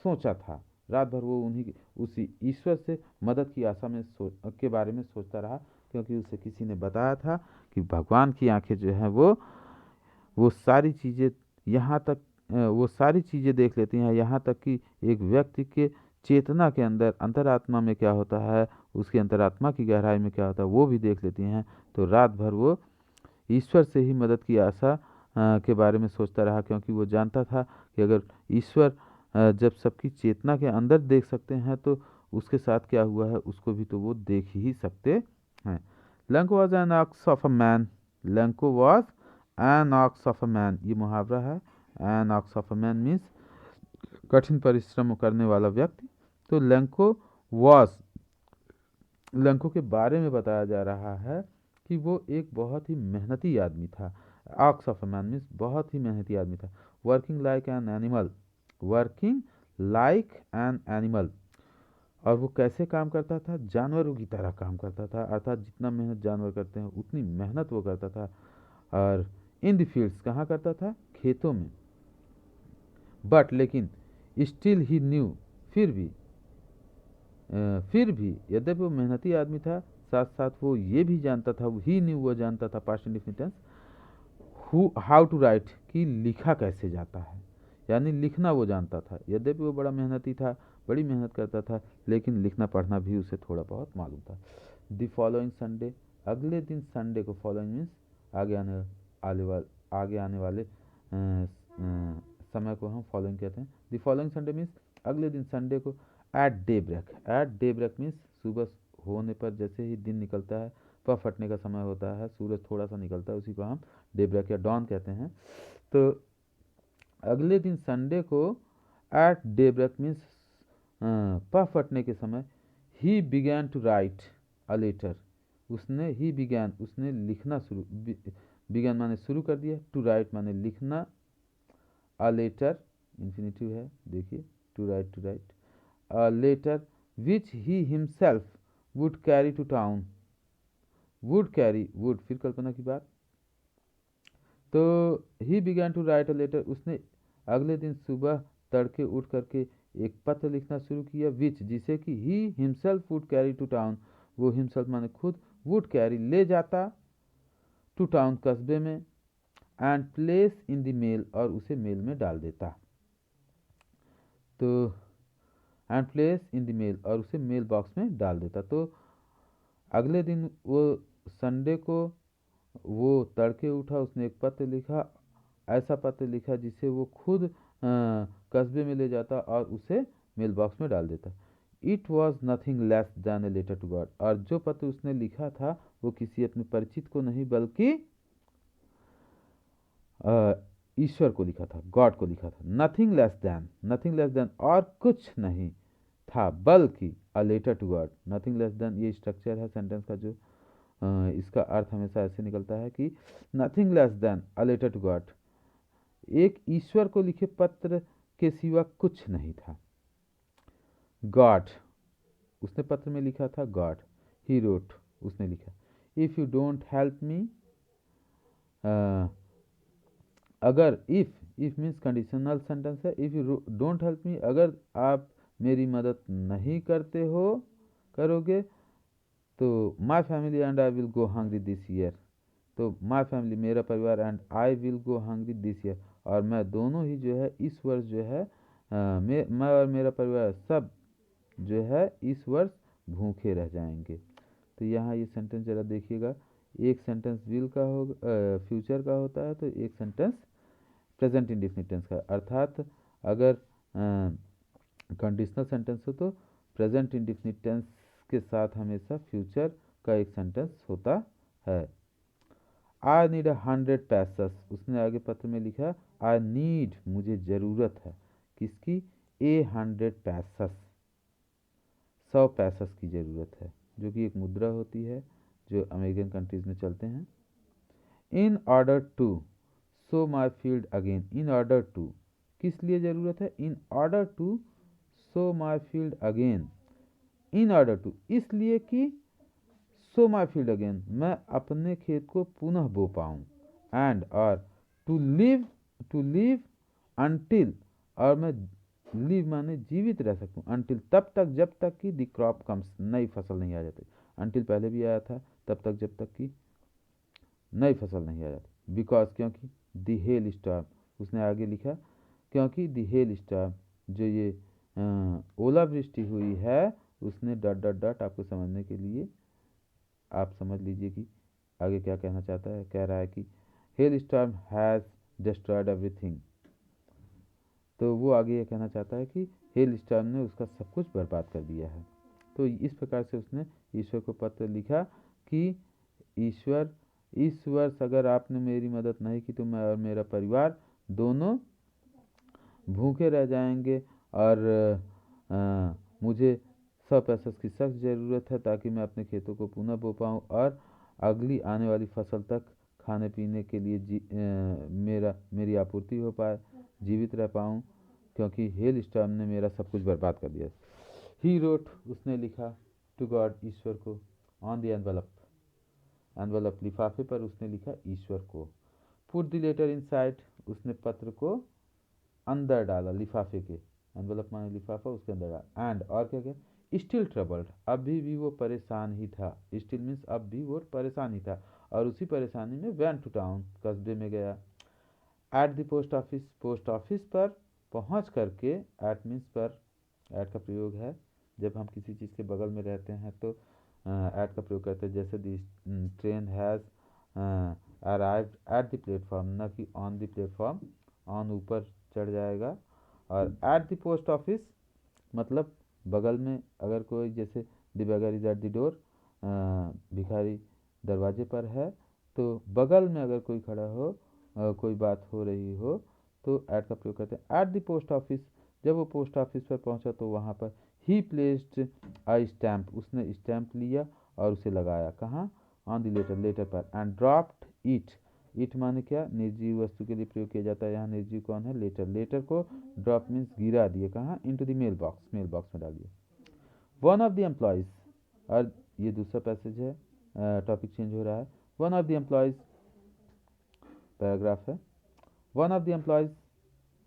सोचा था। रात भर वो उसी ईश्वर से मदद की आशा में के बारे में सोचता रहा, क्योंकि उसे किसी ने बताया था कि भगवान की आंखें जो हैं वो सारी चीज़ें, यहाँ तक वो सारी चीज़ें देख लेती हैं, यहाँ तक कि एक व्यक्ति के चेतना के अंदर, अंतरात्मा में क्या होता है, उसकी अंतरात्मा की गहराई में क्या होता है, वो भी देख लेती हैं। तो रात भर वो ईश्वर से ही मदद की आशा के बारे में सोचता रहा, क्योंकि वो जानता था कि अगर ईश्वर जब सबकी चेतना के अंदर देख सकते हैं तो उसके साथ क्या हुआ है उसको भी तो वो देख ही सकते हैं। Lencho was an ox of a man, Lencho was an ox of a man, ये मुहावरा है। An ox of a man means कठिन परिश्रम करने वाला व्यक्ति। तो लंको वॉज, लंको के बारे में बताया जा रहा है कि वो एक बहुत ही मेहनती आदमी था। Aux of a man means बहुत ही मेहनती आदमी था। Working like an animal, working like an animal, और वो कैसे काम करता था? जानवरों की तरह काम करता था, अर्थात जितना मेहनत जानवर करते हैं उतनी मेहनत वो करता था। और इन द फील्ड्स, कहाँ करता था? खेतों में। बट लेकिन स्टिल ही न्यू, फिर भी यद्यपि वो मेहनती आदमी था, साथ साथ वो ये भी जानता था, ही न्यू, वो जानता था past indefinite tense how to write, कि लिखा कैसे जाता है, यानी लिखना वो जानता था। यद्यपि वो बड़ा मेहनती था, बड़ी मेहनत करता था, लेकिन लिखना पढ़ना भी उसे थोड़ा बहुत मालूम था। द फॉलोइंग संडे, अगले दिन संडे को, फॉलोइंग मीन्स आगे आने वाले समय को हम फॉलोइंग कहते हैं। द फॉलोइंग संडे मीन्स अगले दिन संडे को, एट डे ब्रेक मीन्स सुबह होने पर, जैसे ही दिन निकलता है, पह फटने का समय होता है, सूरज थोड़ा सा निकलता है, उसी को हम डे ब्रेक या डॉन कहते हैं। तो अगले दिन संडे को एट डे ब्रेक मीन्स पह फटने के समय, he began to write a letter, उसने लिखना शुरू, बिगैन माने शुरू कर दिया, टू राइट माने लिखना, अ लेटर इन्फिनिटिव है, देखिए, to write a letter which he himself would carry to town, would फिर कल्पना की बात, तो he began to write a letter, उसने अगले दिन सुबह तड़के उठ करके एक पत्र लिखना शुरू किया, विच जिसे कि he himself would carry to town, वो हिमसेल्फ माने खुद, वुड कैरी ले जाता, टू टाउन कस्बे में, and place in the mail, और उसे मेल में डाल देता। तो and place in the mail, और उसे मेल बॉक्स में डाल देता। तो अगले दिन वो संडे को वो तड़के उठा, उसने एक पत्र लिखा, ऐसा पत्र लिखा जिसे वो खुद कस्बे में ले जाता और उसे मेल बॉक्स में डाल देता। It was nothing less than a letter to God, और जो पत्र उसने लिखा था वो किसी अपने परिचित को नहीं, बल्कि ईश्वर को लिखा था, गॉड को लिखा था। नथिंग लेस देन, और कुछ नहीं था, बल्कि a letter to God. Nothing less than, ये स्ट्रक्चर है सेंटेंस का, जो इसका अर्थ हमेशा ऐसे निकलता है कि nothing less than a letter to God, एक ईश्वर को लिखे पत्र के सिवा कुछ नहीं था। गॉड, उसने पत्र में लिखा था गॉड, ही रोट, उसने लिखा, if you don't help me, अगर, इफ मीन्स कंडीशनल सेंटेंस है, if you don't help me, अगर आप मेरी मदद नहीं करोगे, तो my family and I will go hungry this year, तो माई फैमिली, मेरा परिवार, and I will go hungry this year, और मैं दोनों ही जो है इस वर्ष जो है, मैं और मेरा परिवार सब जो है इस वर्ष भूखे रह जाएंगे। तो यहाँ ये सेंटेंस जरा देखिएगा, एक सेंटेंस विल का होगा, फ्यूचर का होता है, तो एक सेंटेंस प्रेजेंट इंडेफिनिट टेंस का, अर्थात अगर कंडीशनल सेंटेंस हो तो प्रेजेंट इंडेफिनिट टेंस के साथ हमेशा फ्यूचर का एक सेंटेंस होता है। आई नीड 100 पैसस, उसने आगे पत्र में लिखा, आई नीड, मुझे ज़रूरत है, किसकी, 100 पैसस, 100 पैसस की ज़रूरत है, जो कि एक मुद्रा होती है जो अमेरिकन कंट्रीज़ में चलते हैं। In order to sow my field again, in order to, किस लिए ज़रूरत है, in order to sow my field again, in order to, इसलिए कि सो माई फील्ड अगेन, मैं अपने खेत को पुनः बो पाऊँ, एंड, और टू लिव अनटिल, और मैं लिव माने जीवित रह सकूँ, अनटिल तब तक, जब तक कि द क्रॉप कम्स, नई फसल नहीं आ जाती। अनटिल पहले भी आया था, तब तक जब तक कि नई फसल नहीं आ जाती। बिकॉज, क्योंकि द हेल स्टॉर्म, उसने आगे लिखा, क्योंकि द हेल स्टॉर्म, जो ये ओलावृष्टि हुई है, उसने डॉट डॉट डॉट, आपको समझने के लिए आप समझ लीजिए कि आगे क्या कहना चाहता है। कह रहा है कि hello storm has destroyed everything, तो वो आगे ये कहना चाहता है कि हेल स्टॉर्म ने उसका सब कुछ बर्बाद कर दिया है। तो इस प्रकार से उसने ईश्वर को पत्र लिखा कि ईश्वर, इस वर्ष अगर आपने मेरी मदद नहीं की तो मैं और मेरा परिवार दोनों भूखे रह जाएंगे, और मुझे 100 पैसे की सख्त ज़रूरत है, ताकि मैं अपने खेतों को पुनः बो पाऊँ और अगली आने वाली फसल तक खाने पीने के लिए मेरी आपूर्ति हो पाए, जीवित रह पाऊँ, क्योंकि हेल स्टॉर्म ने मेरा सब कुछ बर्बाद कर दिया। ही रोट, उसने लिखा, टू गॉड, ईश्वर को, ऑन द एनवलप, लिफाफे पर उसने लिखा ईश्वर को। पुट द लेटर इनसाइड, उसने पत्र को अंदर डाला लिफाफे के, एनवेलप माने लिफाफा, उसके अंदर डाला। एंड और क्या क्या, स्टिल ट्रबल्ड, अभी भी वो परेशान ही था। स्टिल मीन्स अब भी वो परेशान ही था, और उसी परेशानी में वेंट टू टाउन, कस्बे में गया। At the post office, post office पर पहुंच करके, एट मीन्स पर, एट का प्रयोग है जब हम किसी चीज़ के बगल में रहते हैं तो एट का प्रयोग करते हैं। जैसे the train has arrived at the platform, न कि ऑन द प्लेटफॉर्म, ऑन ऊपर चढ़ जाएगा। और एट द पोस्ट ऑफिस मतलब बगल में, अगर कोई जैसे the beggar is at the door, भिखारी दरवाजे पर है, तो बगल में अगर कोई खड़ा हो, कोई बात हो रही हो, तो ऐड का प्रयोग करते हैं। एट द पोस्ट ऑफिस, जब वो पोस्ट ऑफिस पर पहुंचा तो वहाँ पर ही प्लेस्ड अ स्टैम्प, उसने स्टैम्प लिया और उसे लगाया कहाँ, ऑन द लेटर, लेटर पर। एंड ड्रॉप्ड इट, इट माने क्या, निर्जीव वस्तु के लिए प्रयोग किया जाता है। यहाँ निर्जीव कौन है, लेटर, लेटर को ड्रॉप मीन्स गिरा दिए कहाँ, into the mail box, mail box में डालिए। वन ऑफ द एम्प्लॉयज़, और ये दूसरा पैसेज है, टॉपिक चेंज हो रहा है। One of the employees, paragraph है। One of the employees,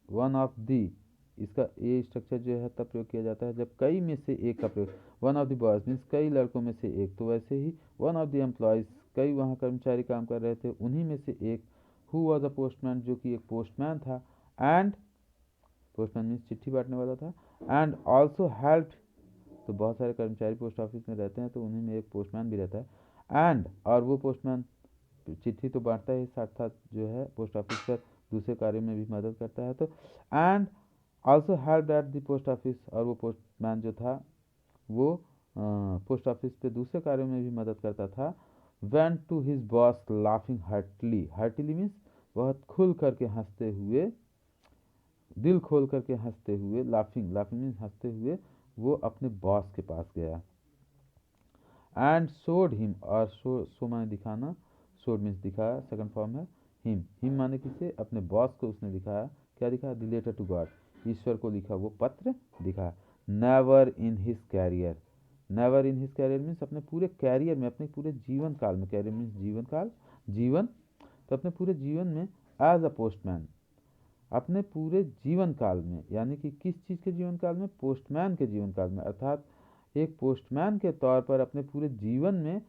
one of the, इसका ए स्ट्रक्चर जो है तब प्रयोग किया जाता है जब कई में से एक का प्रयोग। One of the boys means कई लड़कों में से एक, तो वैसे ही वन ऑफ द एम्प्लॉयज़, कई वहाँ कर्मचारी काम कर रहे थे, उन्हीं में से एक, हु वॉज अ पोस्टमैन, जो कि एक पोस्टमैन था। एंड पोस्टमैन मीन्स चिट्ठी बांटने वाला था। एंड ऑल्सो हेल्प्ड, तो बहुत सारे कर्मचारी पोस्ट ऑफिस में रहते हैं, तो उन्हीं में एक पोस्टमैन भी रहता है। एंड, और वो पोस्टमैन चिट्ठी तो बांटता है, साथ साथ जो है पोस्ट ऑफिस पर दूसरे कार्य में भी मदद करता है। तो and also help at the post office, और वो पोस्टमैन जो था वो पोस्ट ऑफिस पे दूसरे कार्यों में भी मदद करता था। Went to his boss laughing heartily, heartily means बहुत खुल करके हंसते हुए, दिल खोल करके हंसते हुए, लाफिंग, लाफिंग मीन्स हंसते हुए, वो अपने बॉस के पास गया। एंड शोड हिम, और शो माने दिखाना, शोड मीन्स दिखाया, सेकंड फॉर्म है हिम, हिम माने किसे, अपने बॉस को उसने दिखाया। क्या दिखाया, द लेटर टू गॉड, ईश्वर को लिखा वो पत्र दिखाया। Never in his career, never in his career means अपने पूरे कैरियर में, अपने पूरे जीवन काल में, कैरियर मीन्स जीवन काल, जीवन, तो अपने पूरे जीवन में, एज अ पोस्टमैन, अपने पूरे जीवन काल में, यानी कि किस चीज़ के जीवन काल में, पोस्टमैन के जीवन काल में, अर्थात एक पोस्टमैन के तौर पर अपने पूरे जीवन में,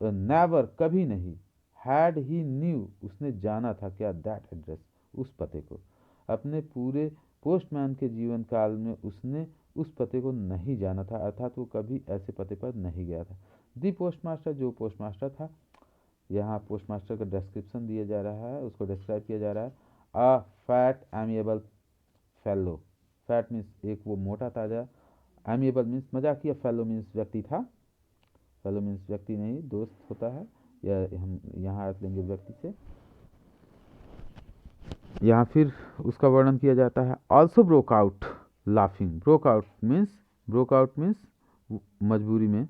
नेवर कभी नहीं, हैड ही न्यू उसने जाना था क्या, दैट एड्रेस उस पते को, अपने पूरे पोस्टमैन के जीवन काल में उसने उस पते को नहीं जाना था, अर्थात वो कभी ऐसे पते पर नहीं गया था। दी पोस्टमास्टर, जो पोस्टमास्टर था, यहाँ पोस्टमास्टर का डिस्क्रिप्शन दिया जा रहा है, उसको डिस्क्राइब किया जा रहा है। A fat amiable fellow, fat means एक वो मोटा ताजा, एमिएबल मीन्स मजाकिया, फेलो मीन्स व्यक्ति था, फेलो मीन्स व्यक्ति नहीं दोस्त होता है, या हम यहाँ अर्थ लेंगे व्यक्ति से। यहाँ फिर उसका वर्णन किया जाता है। Also broke out laughing, broke out means मजबूरी में,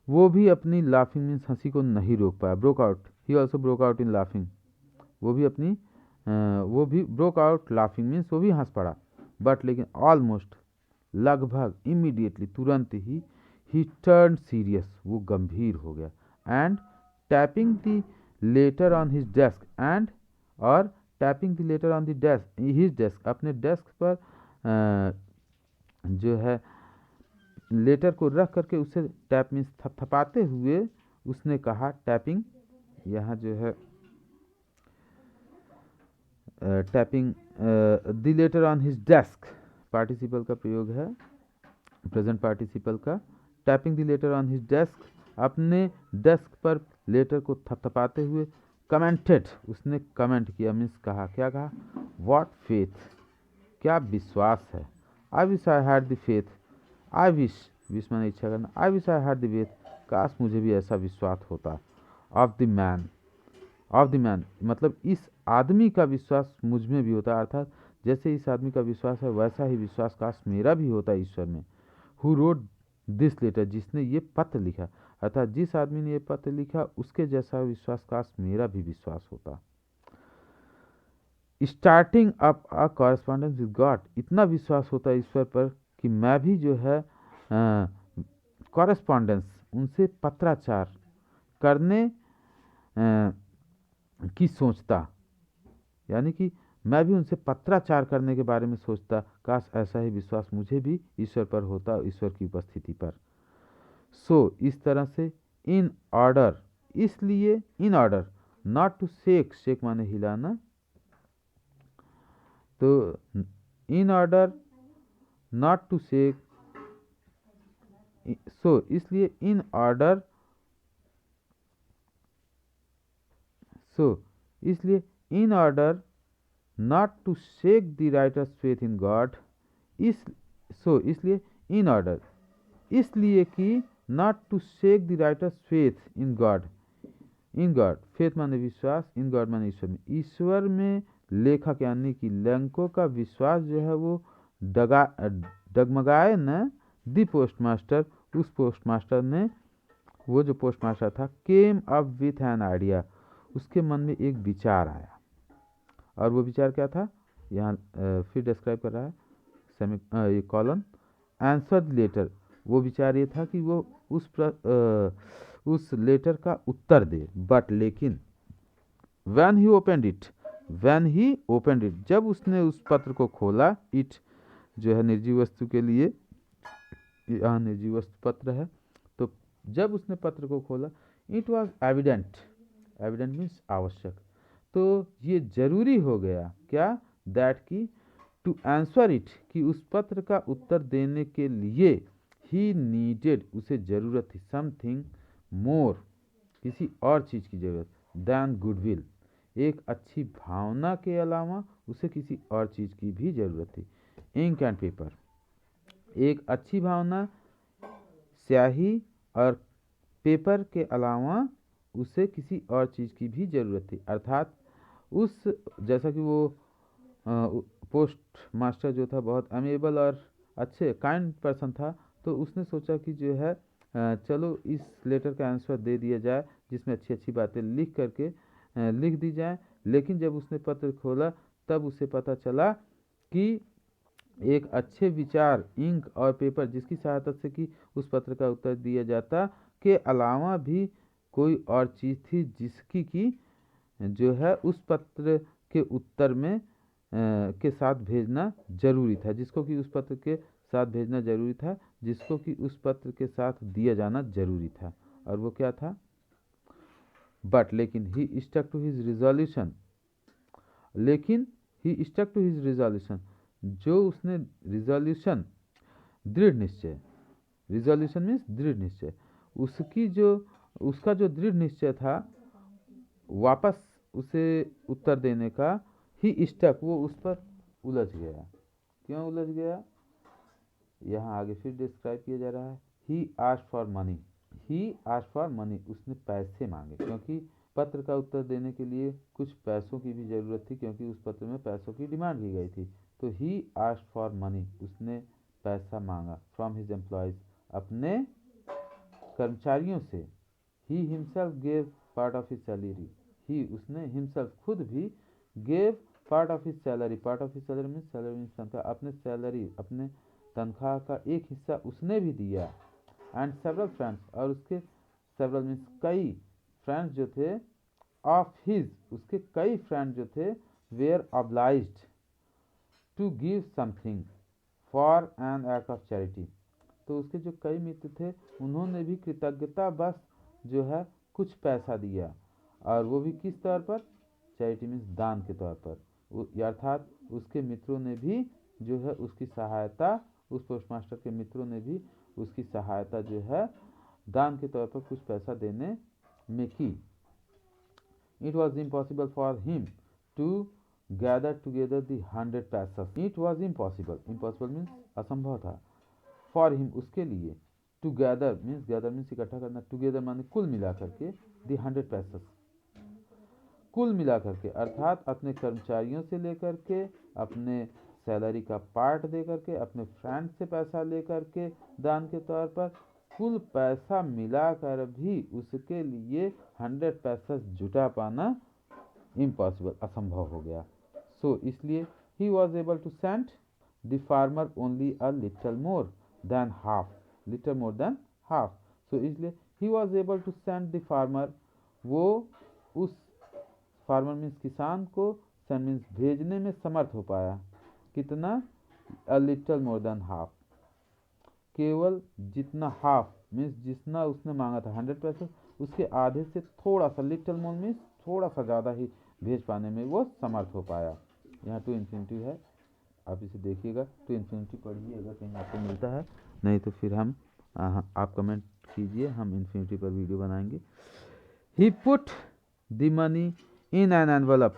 वो भी अपनी लाफिंग मीन्स हंसी को नहीं रोक पाया। Broke out, he also broke out in laughing, वो भी अपनी वो भी ब्रोक आउट लाफिंग मीन्स वो भी हंस पड़ा। बट लेकिन ऑलमोस्ट, लगभग, इमीडिएटली तुरंत ही टर्न सीरियस, वो गंभीर हो गया। And tapping the letter on his desk, and और tapping the letter on the desk, his desk, अपने डेस्क पर जो है लेटर को रख करके उसे टैप मीन्स थपथपाते हुए उसने कहा, टैपिंग, यहाँ जो है tapping the letter on his desk, participle का प्रयोग है, प्रेजेंट पार्टिसिपल का। Tapping the letter on his desk, अपने डेस्क पर लेटर को थपथपाते हुए, कमेंटेड, उसने कमेंट किया मीन्स कहा, क्या कहा, व्हाट फेथ, क्या विश्वास है। I wish I had the faith, I wish मैंने इच्छा करना, I wish I had the faith, काश मुझे भी ऐसा विश्वास होता। Of the man, of the man मतलब इस आदमी का विश्वास मुझ में भी होता, अर्थात जैसे इस आदमी का विश्वास है वैसा ही विश्वास काश मेरा भी होता ईश्वर में। हु रोड दिस लेटर, जिसने ये पत्र लिखा, अर्थात जिस आदमी ने ये पत्र लिखा उसके जैसा विश्वास काश मेरा भी विश्वास होता। Starting up a correspondence with God, इतना विश्वास होता है ईश्वर पर कि मैं भी जो है कॉरेस्पॉन्डेंस, उनसे पत्राचार करने की सोचता, यानी कि मैं भी उनसे पत्राचार करने के बारे में सोचता, काश ऐसा ही विश्वास मुझे भी ईश्वर पर होता, ईश्वर की उपस्थिति पर। सो इस तरह से इन ऑर्डर, इसलिए in order not to shake, shake माने हिलाना, तो in order not to shake, so इसलिए इन ऑर्डर, सो इसलिए in order not to shake the writer's faith in God, इस सो इसलिए इन ऑर्डर, इसलिए कि not to shake the writer's faith in God, in God faith माने विश्वास, इन गॉड माने ईश्वर में, ईश्वर में लेखक यानी कि लैंको का विश्वास जो है वो डगमगाए न। दी पोस्टमास्टर, उस पोस्टमास्टर ने, वो जो पोस्टमास्टर था, came up with an idea, उसके मन में एक विचार आया। और वो विचार क्या था, यहाँ फिर डिस्क्राइब कर रहा है सेमी ये कॉलन, आंसर लेटर, वो विचार ये था कि वो उस लेटर का उत्तर दे, बट लेकिन when he opened it, when he opened it, जब उसने उस पत्र को खोला, इट जो है निर्जीव वस्तु के लिए, यहाँ निर्जीव वस्तु पत्र है, तो जब उसने पत्र को खोला, it was evident, evident means आवश्यक, तो ये जरूरी हो गया क्या, दैट की टू आंसर इट, कि उस पत्र का उत्तर देने के लिए ही नीडेड, उसे जरूरत थी, समथिंग मोर, किसी और चीज़ की जरूरत, दैन गुडविल, एक अच्छी भावना के अलावा उसे किसी और चीज़ की भी जरूरत थी। इंक एंड पेपर, एक अच्छी भावना, स्याही और पेपर के अलावा उसे किसी और चीज़ की भी ज़रूरत थी। अर्थात उस, जैसा कि वो पोस्ट मास्टर जो था बहुत अमेबल और अच्छे काइंड पर्सन था, तो उसने सोचा कि जो है चलो इस लेटर का आंसर दे दिया जाए, जिसमें अच्छी अच्छी बातें लिख करके लिख दी जाए। लेकिन जब उसने पत्र खोला, तब उसे पता चला कि एक अच्छे विचार, इंक और पेपर, जिसकी सहायता से कि उस पत्र का उत्तर दिया जाता, के अलावा भी कोई और चीज़ थी जिसकी कि जो है उस पत्र के उत्तर में के साथ भेजना जरूरी था, जिसको कि उस पत्र के साथ भेजना जरूरी था, जिसको कि उस पत्र के साथ दिया जाना जरूरी था। और वो क्या था, बट लेकिन ही स्टक टू हिज रिजोल्यूशन, लेकिन ही स्टक टू हिज रिजोल्यूशन, जो उसने रिजोल्यूशन, दृढ़ निश्चय, रिजोल्यूशन मीन्स दृढ़ निश्चय, उसकी जो, उसका जो दृढ़ निश्चय था वापस उसे उत्तर देने का, ही स्टक, वो उस पर उलझ गया। क्यों उलझ गया, यहाँ आगे फिर डिस्क्राइब किया जा रहा है। He asked for money, he asked for money, उसने पैसे मांगे, क्योंकि पत्र का उत्तर देने के लिए कुछ पैसों की भी ज़रूरत थी, क्योंकि उस पत्र में पैसों की डिमांड की गई थी। तो ही आस्क्ड फॉर मनी, उसने पैसा मांगा, फ्रॉम हिज एम्प्लॉयज़, अपने कर्मचारियों से। He himself gave part of his salary, he उसने हिमसेल्फ खुद भी, gave part of his salary, part of his salary means, salary means तनख्वाह, अपने सैलरी, अपने तनख्वाह का एक हिस्सा उसने भी दिया। एंड सेवरल फ्रेंड्स, और उसके सेवरल मीन्स कई, फ्रेंड्स जो थे, ऑफ हिज, उसके कई फ्रेंड जो थे, were obliged to give something for an act of charity, तो उसके जो कई मित्र थे, उन्होंने भी कृतज्ञता बस जो है कुछ पैसा दिया, और वो भी किस तौर पर, चैरिटी मीन्स दान के तौर पर, अर्थात उसके मित्रों ने भी जो है उसकी सहायता, उस पोस्टमास्टर के मित्रों ने भी उसकी सहायता जो है दान के तौर पर कुछ पैसा देने में की। It was impossible for him to gather together the 100 pesos, it was impossible, impossible means असंभव था, फॉर हिम उसके लिए, टू गैदर मीन्स इकट्ठा करना, टुगेदर माने कुल मिला करके, दी 100 पैसेस, कुल मिला करके, अर्थात अपने कर्मचारियों से लेकर के, अपने सैलरी का पार्ट दे करके, अपने फ्रेंड से पैसा लेकर के दान के तौर पर, कुल पैसा मिलाकर भी उसके लिए 100 पैसा जुटा पाना इम्पॉसिबल, असंभव हो गया। सो इसलिए he was able to send the farmer only a little more than half, little more than half, so इसलिए he was able to send the farmer, वो उस फार्मर मीन्स किसान को सेंड मीन्स भेजने में समर्थ हो पाया। कितना? अ लिटल मोर देन हाफ, केवल जितना, हाफ मीन्स जितना उसने मांगा था 100 पैसे, उसके आधे से थोड़ा सा, लिटल मोर मीन्स थोड़ा सा ज़्यादा ही भेज पाने में वो समर्थ हो पाया। यहाँ टू इन्फिनिटिव है, आप इसे देखिएगा, टू इन्फिनिटिव पढ़िएगा, कहीं आपको मिलता है, नहीं तो फिर हम आप कमेंट कीजिए, हम इन्फिनिटिव पर वीडियो बनाएंगे। He put the money in an envelope,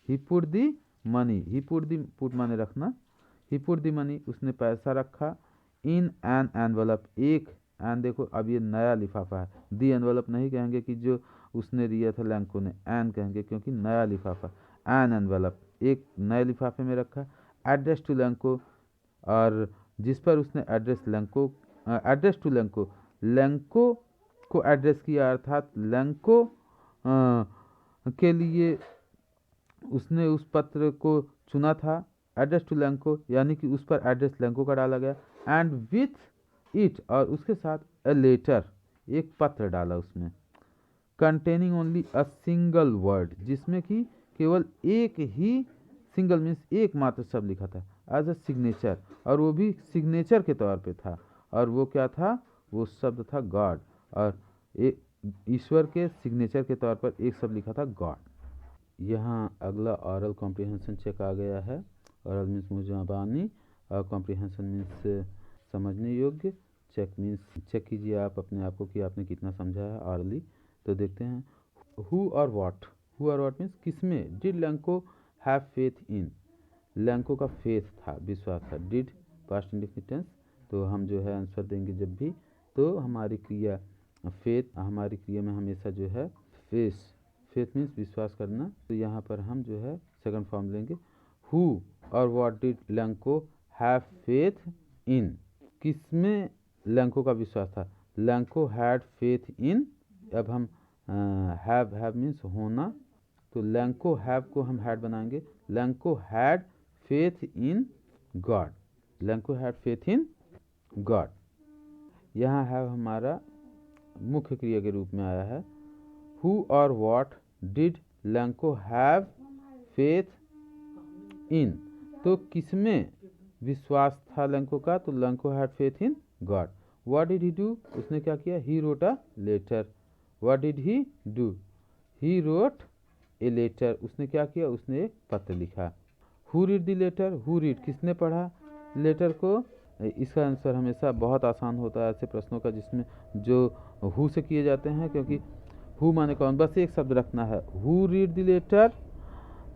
he put the money, he put माने रखना, ही पुट द मनी उसने पैसा रखा, इन एन एनवलप एक, एन देखो अब ये नया लिफाफा है, दी एनवलप नहीं कहेंगे कि जो उसने दिया था लैंको ने, एन कहेंगे क्योंकि नया लिफाफा, एन एनवलप एक नए लिफाफे में रखा, एड्रेस टू लैंको, और जिस पर उसने address Lencho, address to Lencho, Lencho को एड्रेस किया, अर्थात लैंको के लिए उसने उस पत्र को चुना था, एड्रेस टू लैंको यानी कि उस पर एड्रेस लैंको का डाला गया, एंड विथ इट और उसके साथ ए लेटर एक पत्र डाला उसमें, containing only a single word जिसमें कि केवल एक ही, सिंगल मीन्स एक मात्र शब्द लिखा था, एज अ सिग्नेचर, और वो भी सिग्नेचर के तौर पे था, और वो क्या था? वो शब्द था गॉड, और एक ईश्वर के सिग्नेचर के तौर पर एक शब्द लिखा था गॉड। यहाँ अगला ऑरल कॉम्प्रिहेंशन चेक आ गया है। ऑरल मीन्स मुँह ज़बानी और कॉम्प्रिहेंशन मीन्स समझने योग्य। चेक मीन्स चेक कीजिए आप अपने आप को कि आपने कितना समझा है ऑरली। तो देखते हैं, हु और व्हाट, हु और व्हाट मीन्स किसमें डिड लैंको हैव फेथ इन, लैंको का फेथ था, विश्वास था, डिड पास्ट इंडेफिनिट टेंस, तो हम जो है आंसर देंगे जब भी, तो हमारी क्रिया फेथ, हमारी क्रिया में हमेशा जो है फेथ, फेथ मीन्स विश्वास करना, तो यहाँ पर हम जो है सेकंड फॉर्म लेंगे, हु और what did Lencho have faith इन, किसमें लैंको का विश्वास था, लैंको हैड फेथ इन, अब हम हैव मीन्स होना, तो लैंको हैव को हम हैड बनाएंगे, Lanco had faith in God, Lanco had faith in God. यहाँ हैव हमारा मुख्य क्रिया के रूप में आया है। हु और what did Lencho have faith in, तो किसमें विश्वास था लैंको का, तो Lencho had faith in God. What did he do, उसने क्या किया, he wrote a letter, what did he do, he wrote a letter, उसने क्या किया, उसने एक पत्र लिखा। Who read the letter, who read किसने पढ़ा लेटर को, इसका आंसर हमेशा बहुत आसान होता है ऐसे प्रश्नों का जिसमें जो हु से किए जाते हैं, क्योंकि हु माने कौन, बस एक शब्द रखना है, who read the letter,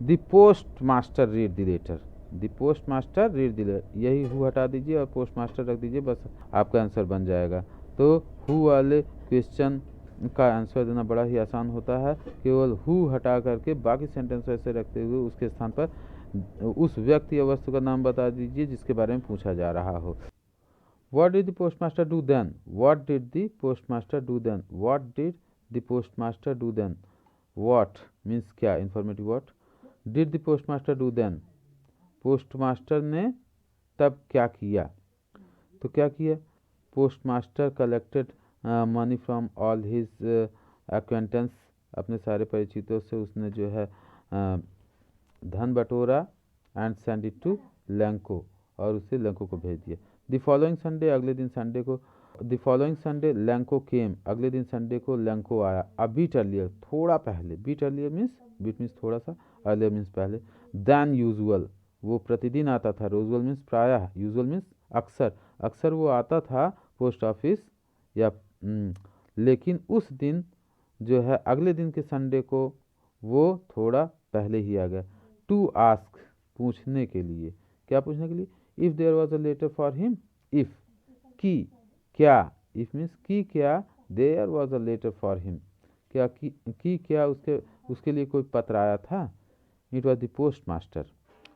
the post master read the letter, the post master read the letter, यही हु हटा दीजिए और पोस्ट मास्टर रख दीजिए, बस आपका आंसर बन जाएगा। तो हु वाले क्वेश्चन का आंसर देना बड़ा ही आसान होता है, केवल हु हटा करके बाकी सेंटेंस ऐसे रखते हुए उसके स्थान पर उस व्यक्ति या वस्तु का नाम बता दीजिए जिसके बारे में पूछा जा रहा हो। What did the postmaster do then? What did the postmaster do then? What did the postmaster do then? What means क्या, informative what? Did the postmaster do then? Postmaster ने तब क्या किया, तो क्या किया, postmaster collected money from all his acquaintance, अपने सारे परिचितों से उसने जो है धन बटोरा, and send it to Lencho, और उसे लैंको को भेज दिया। द फॉलोइंग संडे, अगले दिन संडे को, द फॉलोइंग संडे लैंको केम, अगले दिन संडे को लैंको आया, अ बीट अर्लियर, थोड़ा पहले, bit earlier means, bit means थोड़ा सा, अर्लियर मीन्स पहले, दैन यूजुअल, वो प्रतिदिन आता था, रोजुअल मीन्स प्रायः, यूजुअल मीन्स अक्सर, अक्सर वो आता था पोस्ट ऑफिस या लेकिन उस दिन जो है अगले दिन के संडे को वो थोड़ा पहले ही आ गया। टू आस्क, पूछने के लिए, क्या पूछने के लिए, if there was a letter for him, if की क्या, इफ मीन्स की क्या, there was a letter for him, क्या की क्या उसके लिए कोई पत्र आया था, it was the post master,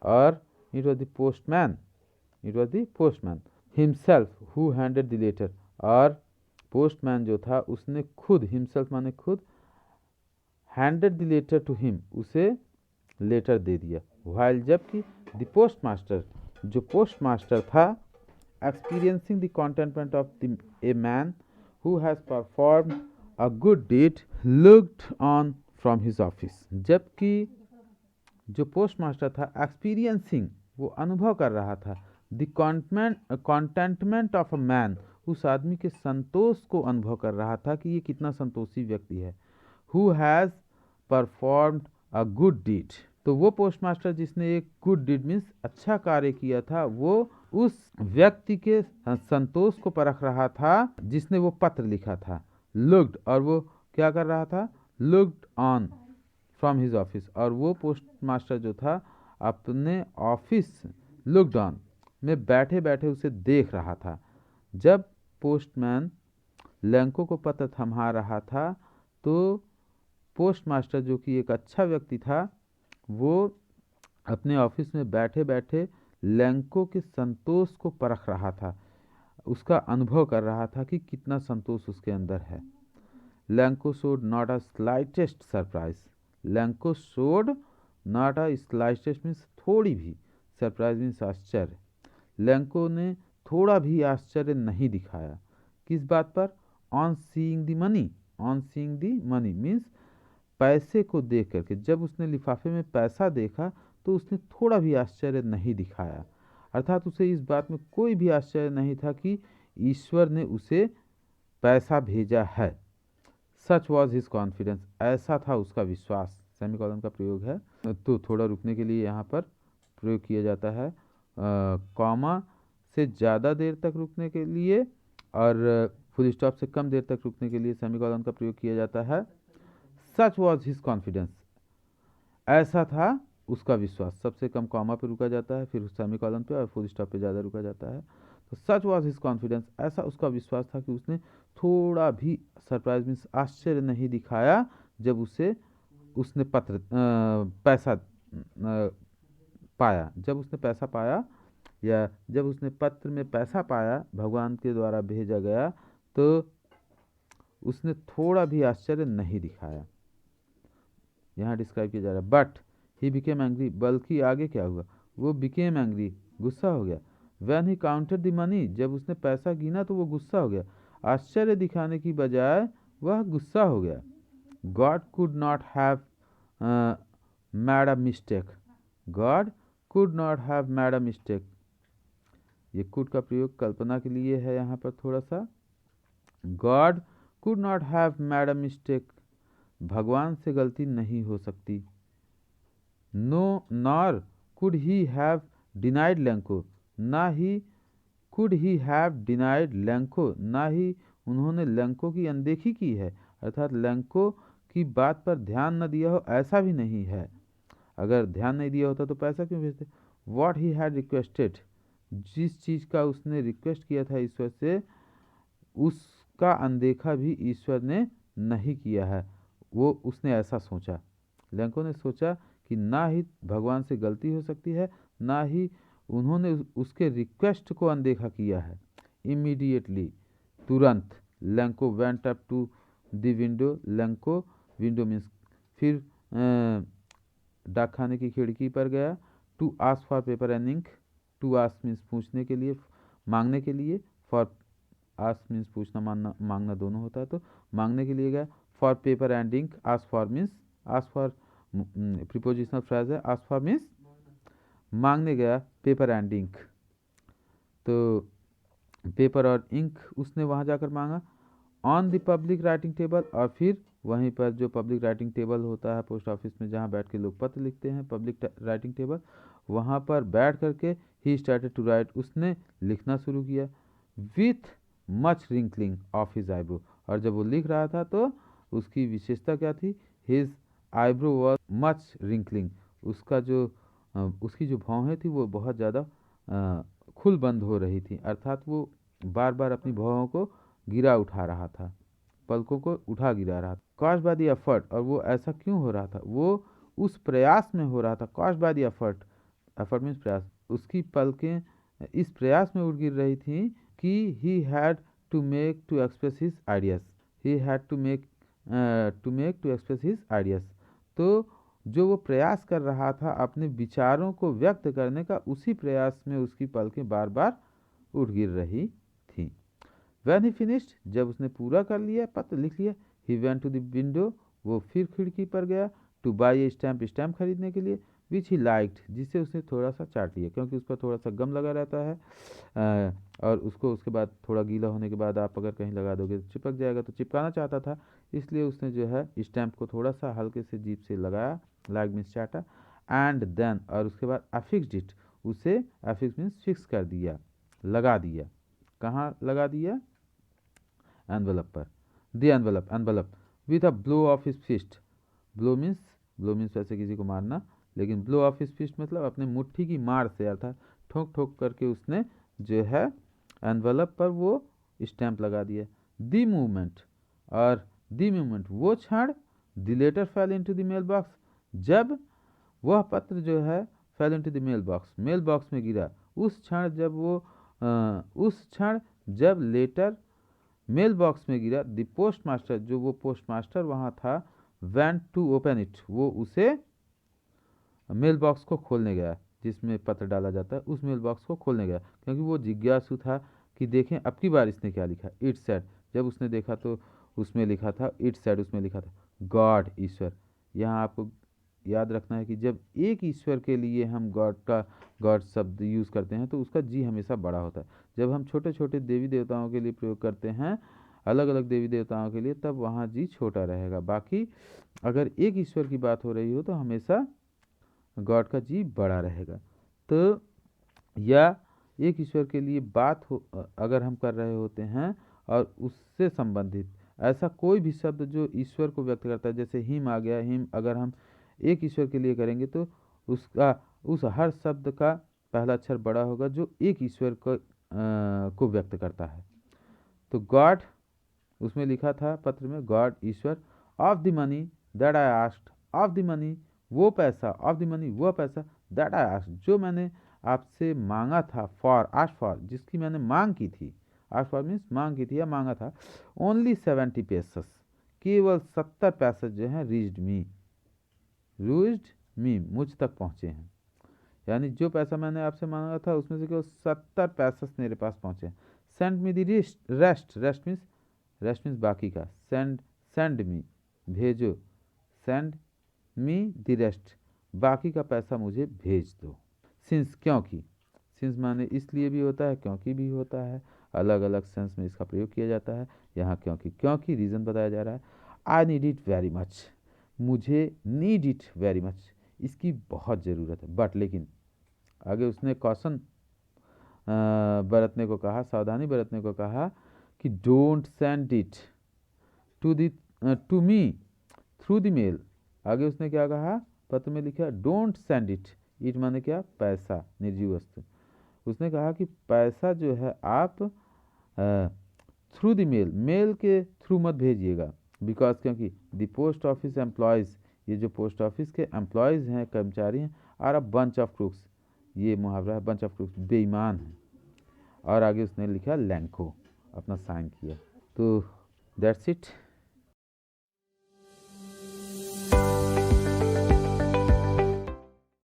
और it was the postman, it was the postman himself who handed the letter, और पोस्टमैन जो था उसने खुद, हिमसेल्फ माने खुद, handed the letter to him, उसे लेटर दे दिया, व्हाइल जबकि द पोस्ट मास्टर, जो पोस्ट मास्टर था, experiencing the contentment of a man who has perform a good deed looked on from his office, जबकि जो पोस्ट मास्टर था एक्सपीरियंसिंग, वो अनुभव कर रहा था, the contentment of a man, उस आदमी के संतोष को अनुभव कर रहा था कि ये कितना संतोषी व्यक्ति है, who has performed a good deed, तो वो पोस्ट मास्टर जिसने एक गुड डीड मीन्स अच्छा कार्य किया था, वो उस व्यक्ति के संतोष को परख रहा था जिसने वो पत्र लिखा था। लुक्ड, और वो क्या कर रहा था, looked on from his office, और वो पोस्ट मास्टर जो था अपने ऑफिस लुक्ड ऑन में बैठे बैठे उसे देख रहा था। जब पोस्टमैन लैंको को पत्र थमा रहा था तो पोस्ट मास्टर जो कि एक अच्छा व्यक्ति था, वो अपने ऑफिस में बैठे बैठे लैंको के संतोष को परख रहा था, उसका अनुभव कर रहा था कि कितना संतोष उसके अंदर है। Lanco showed not a slightest surprise, Lanco showed not a slightest means थोड़ी भी, सरप्राइज मीन्स आश्चर्य, लैंको ने थोड़ा भी आश्चर्य नहीं दिखाया। किस बात पर, on seeing the money, on seeing the money means पैसे को देख करके, जब उसने लिफाफे में पैसा देखा तो उसने थोड़ा भी आश्चर्य नहीं दिखाया, अर्थात उसे इस बात में कोई भी आश्चर्य नहीं था कि ईश्वर ने उसे पैसा भेजा है। सच वॉज हिज कॉन्फिडेंस, ऐसा था उसका विश्वास, सेमीकोलन का प्रयोग है तो थोड़ा रुकने के लिए यहाँ पर प्रयोग किया जाता है, कॉमा से ज़्यादा देर तक रुकने के लिए और फुल स्टॉप से कम देर तक रुकने के लिए सेमीकोलन का प्रयोग किया जाता है। सच वॉज हिज कॉन्फिडेंस, ऐसा था उसका विश्वास, सबसे कम कॉमा पे रुका जाता है, फिर सेमीकोलन पे और फुल स्टॉप पे ज़्यादा रुका जाता है। तो सच वॉज हिज कॉन्फिडेंस, ऐसा उसका विश्वास था कि उसने थोड़ा भी सरप्राइज मीन्स आश्चर्य नहीं दिखाया जब उसने पैसा पाया, जब उसने पैसा पाया या जब उसने पत्र में पैसा पाया भगवान के द्वारा भेजा गया, तो उसने थोड़ा भी आश्चर्य नहीं दिखाया। यहाँ डिस्क्राइब किया जा रहा है, बट ही बिकेम एंग्री, बल्कि आगे क्या हुआ, वो बिकेम एंग्री, गुस्सा हो गया। When he counted the money, जब उसने पैसा गिना तो वो गुस्सा हो गया, आश्चर्य दिखाने की बजाय वह गुस्सा हो गया। God could not have made a mistake, God could not have made a mistake, ये कुड का प्रयोग कल्पना के लिए है यहाँ पर थोड़ा सा। God could not have made a mistake, भगवान से गलती नहीं हो सकती। No nor could he have denied Lencho, ना ही could he have denied Lencho, ना ही उन्होंने लैंको की अनदेखी की है, अर्थात लैंको की बात पर ध्यान न दिया हो, ऐसा भी नहीं है। अगर ध्यान नहीं दिया होता तो पैसा क्यों भेजते। वॉट ही हैड रिक्वेस्टेड, जिस चीज़ का उसने रिक्वेस्ट किया था ईश्वर से, उसका अनदेखा भी ईश्वर ने नहीं किया है, वो उसने ऐसा सोचा। लैंको ने सोचा कि ना ही भगवान से गलती हो सकती है, ना ही उन्होंने उसके रिक्वेस्ट को अनदेखा किया है। इमीडिएटली, तुरंत, Lencho went up to the window, Lencho window means फिर डाक खाने की खिड़की पर गया। To ask for paper and ink, to ask means पूछने के लिए, मांगने के लिए, फॉर आस्क मीन्स पूछना मांगना दोनों होता है, तो मांगने के लिए गया। For paper and ink, ask for means, ask for prepositional phrase है, आस्क फॉर मीन्स मांगने गया पेपर एंड इंक, तो पेपर और इंक उसने वहाँ जाकर मांगा। On the public writing table, और फिर वहीं पर जो पब्लिक राइटिंग टेबल होता है पोस्ट ऑफिस में जहाँ बैठ के लोग पत्र लिखते हैं, पब्लिक राइटिंग टेबल, वहाँ पर बैठ करके ही स्टार्टेड टू राइट, उसने लिखना शुरू किया। With much wrinkling of his eyebrow, और जब वो लिख रहा था तो उसकी विशेषता क्या थी, his eyebrow was much wrinkling, उसका जो उसकी जो भौहें थी वो बहुत ज़्यादा खुल बंद हो रही थी, अर्थात वो बार बार अपनी भौहों को गिरा उठा रहा था, पलकों को उठा गिरा रहा था। कॉज बाय द एफर्ट, और वो ऐसा क्यों हो रहा था, वो उस प्रयास में हो रहा था। Cause by the effort, effort means प्रयास, उसकी पलकें इस प्रयास में उड़ गिर रही थी कि he had to make to express his ideas, he had to make to express his ideas, तो जो वो प्रयास कर रहा था अपने विचारों को व्यक्त करने का, उसी प्रयास में उसकी पलकें बार बार उठ गिर रही थी। When he finished, जब उसने पूरा कर लिया, पत्र लिख लिया, he went to the window, वो फिर खिड़की पर गया, to buy a stamp, stamp खरीदने के लिए, विच ही लाइक्ड, जिसे उसने थोड़ा सा चाट लिया, क्योंकि उस पर थोड़ा सा गम लगा रहता है और उसको उसके बाद थोड़ा गीला होने के बाद आप अगर कहीं लगा दोगे तो चिपक जाएगा, तो चिपकाना चाहता था, इसलिए उसने जो है स्टैम्प को थोड़ा सा हल्के से जीभ से लगाया, लाइक मीन्स चाटा, एंड देन, और उसके बाद अफिक्स्ड इट, उसे अफिक्स मीन्स फिक्स कर दिया, लगा दिया। कहाँ लगा दिया? एनवेलप पर। The envelope, envelope with a blow of his fist. Blow means वैसे किसी को मारना, लेकिन ब्लो ऑफ हिज फिस्ट मतलब अपने मुट्ठी की मार से, अर्थात ठोक ठोक करके उसने जो है एनवेलप पर वो स्टैंप लगा दिया। दी मूवमेंट, और दी मूवमेंट वो क्षण, the letter fell into the mail box, जब वह पत्र जो है fell into the mail box में गिरा, उस क्षण जब वो उस क्षण जब लेटर मेल बॉक्स में गिरा, द पोस्ट मास्टर, जो वो पोस्ट मास्टर वहाँ था, वेंट टू ओपन इट, वो उसे मेल बॉक्स को खोलने गया, जिसमें पत्र डाला जाता है, उस मेल बॉक्स को खोलने गया, क्योंकि वो जिज्ञासु था कि देखें अब की बार इसने क्या लिखा। इट सेड, जब उसने देखा तो उसमें लिखा था, इट सेड उसमें लिखा था गॉड, ईश्वर। यहाँ आपको याद रखना है कि जब एक ईश्वर के लिए हम गॉड शब्द यूज़ करते हैं तो उसका जी हमेशा बड़ा होता है। जब हम छोटे छोटे देवी देवताओं के लिए प्रयोग करते हैं, अलग अलग देवी देवताओं के लिए, तब वहाँ जी छोटा रहेगा। बाकी अगर एक ईश्वर की बात हो रही हो तो हमेशा गॉड का जी बड़ा रहेगा। तो या एक ईश्वर के लिए बात हो अगर हम कर रहे होते हैं और उससे संबंधित ऐसा कोई भी शब्द जो ईश्वर को व्यक्त करता है, जैसे हिम आ गया, हिम अगर हम एक ईश्वर के लिए करेंगे तो उसका उस हर शब्द का पहला अक्षर बड़ा होगा जो एक ईश्वर को व्यक्त करता है। तो गॉड उसमें लिखा था पत्र में, God Ishwar, of the money that I asked, of the money वो पैसा, ऑफ द मनी वह पैसा, दैट आई आस्क्ड जो मैंने आपसे मांगा था, फॉर आस्क्ड फॉर जिसकी मैंने मांग की थी, आस्क्ड फॉर मीन्स मांग की थी या मांगा था, ओनली 70 पैसेस, केवल 70 पैसे जो हैं, रीच्ड मी मुझ तक पहुँचे हैं। यानी जो पैसा मैंने आपसे मांगा था उसमें से केवल 70 पैसे मेरे पास पहुँचे। Send me the rest, rest means बाकी का, सेंड मी भेजो, सेंड मी द रेस्ट बाकी का पैसा मुझे भेज दो। सिंस क्योंकि, सिंस माने इसलिए भी होता है, क्योंकि भी होता है, अलग अलग सेंस में इसका प्रयोग किया जाता है। यहाँ क्योंकि रीज़न बताया जा रहा है। I need it very much, मुझे नीड इट वेरी मच, इसकी बहुत ज़रूरत है, बट लेकिन आगे उसने कॉशन बरतने को कहा, सावधानी बरतने को कहा कि don't send it to me through the mail. आगे उसने क्या कहा, पत्र में लिखा डोंट सेंड इट, इट माने क्या, पैसा, निर्जीव वस्तु। उसने कहा कि पैसा जो है आप थ्रू द मेल के थ्रू मत भेजिएगा, बिकॉज क्योंकि द पोस्ट ऑफिस एम्प्लॉयज़, ये जो पोस्ट ऑफिस के एम्प्लॉयज़ हैं, कर्मचारी हैं, are a bunch of crooks, ये मुहावरा है, बंच ऑफ क्रूक्स, बेईमान है। और आगे उसने लिखा लैंको, अपना साइन किया। तो दैट्स इट।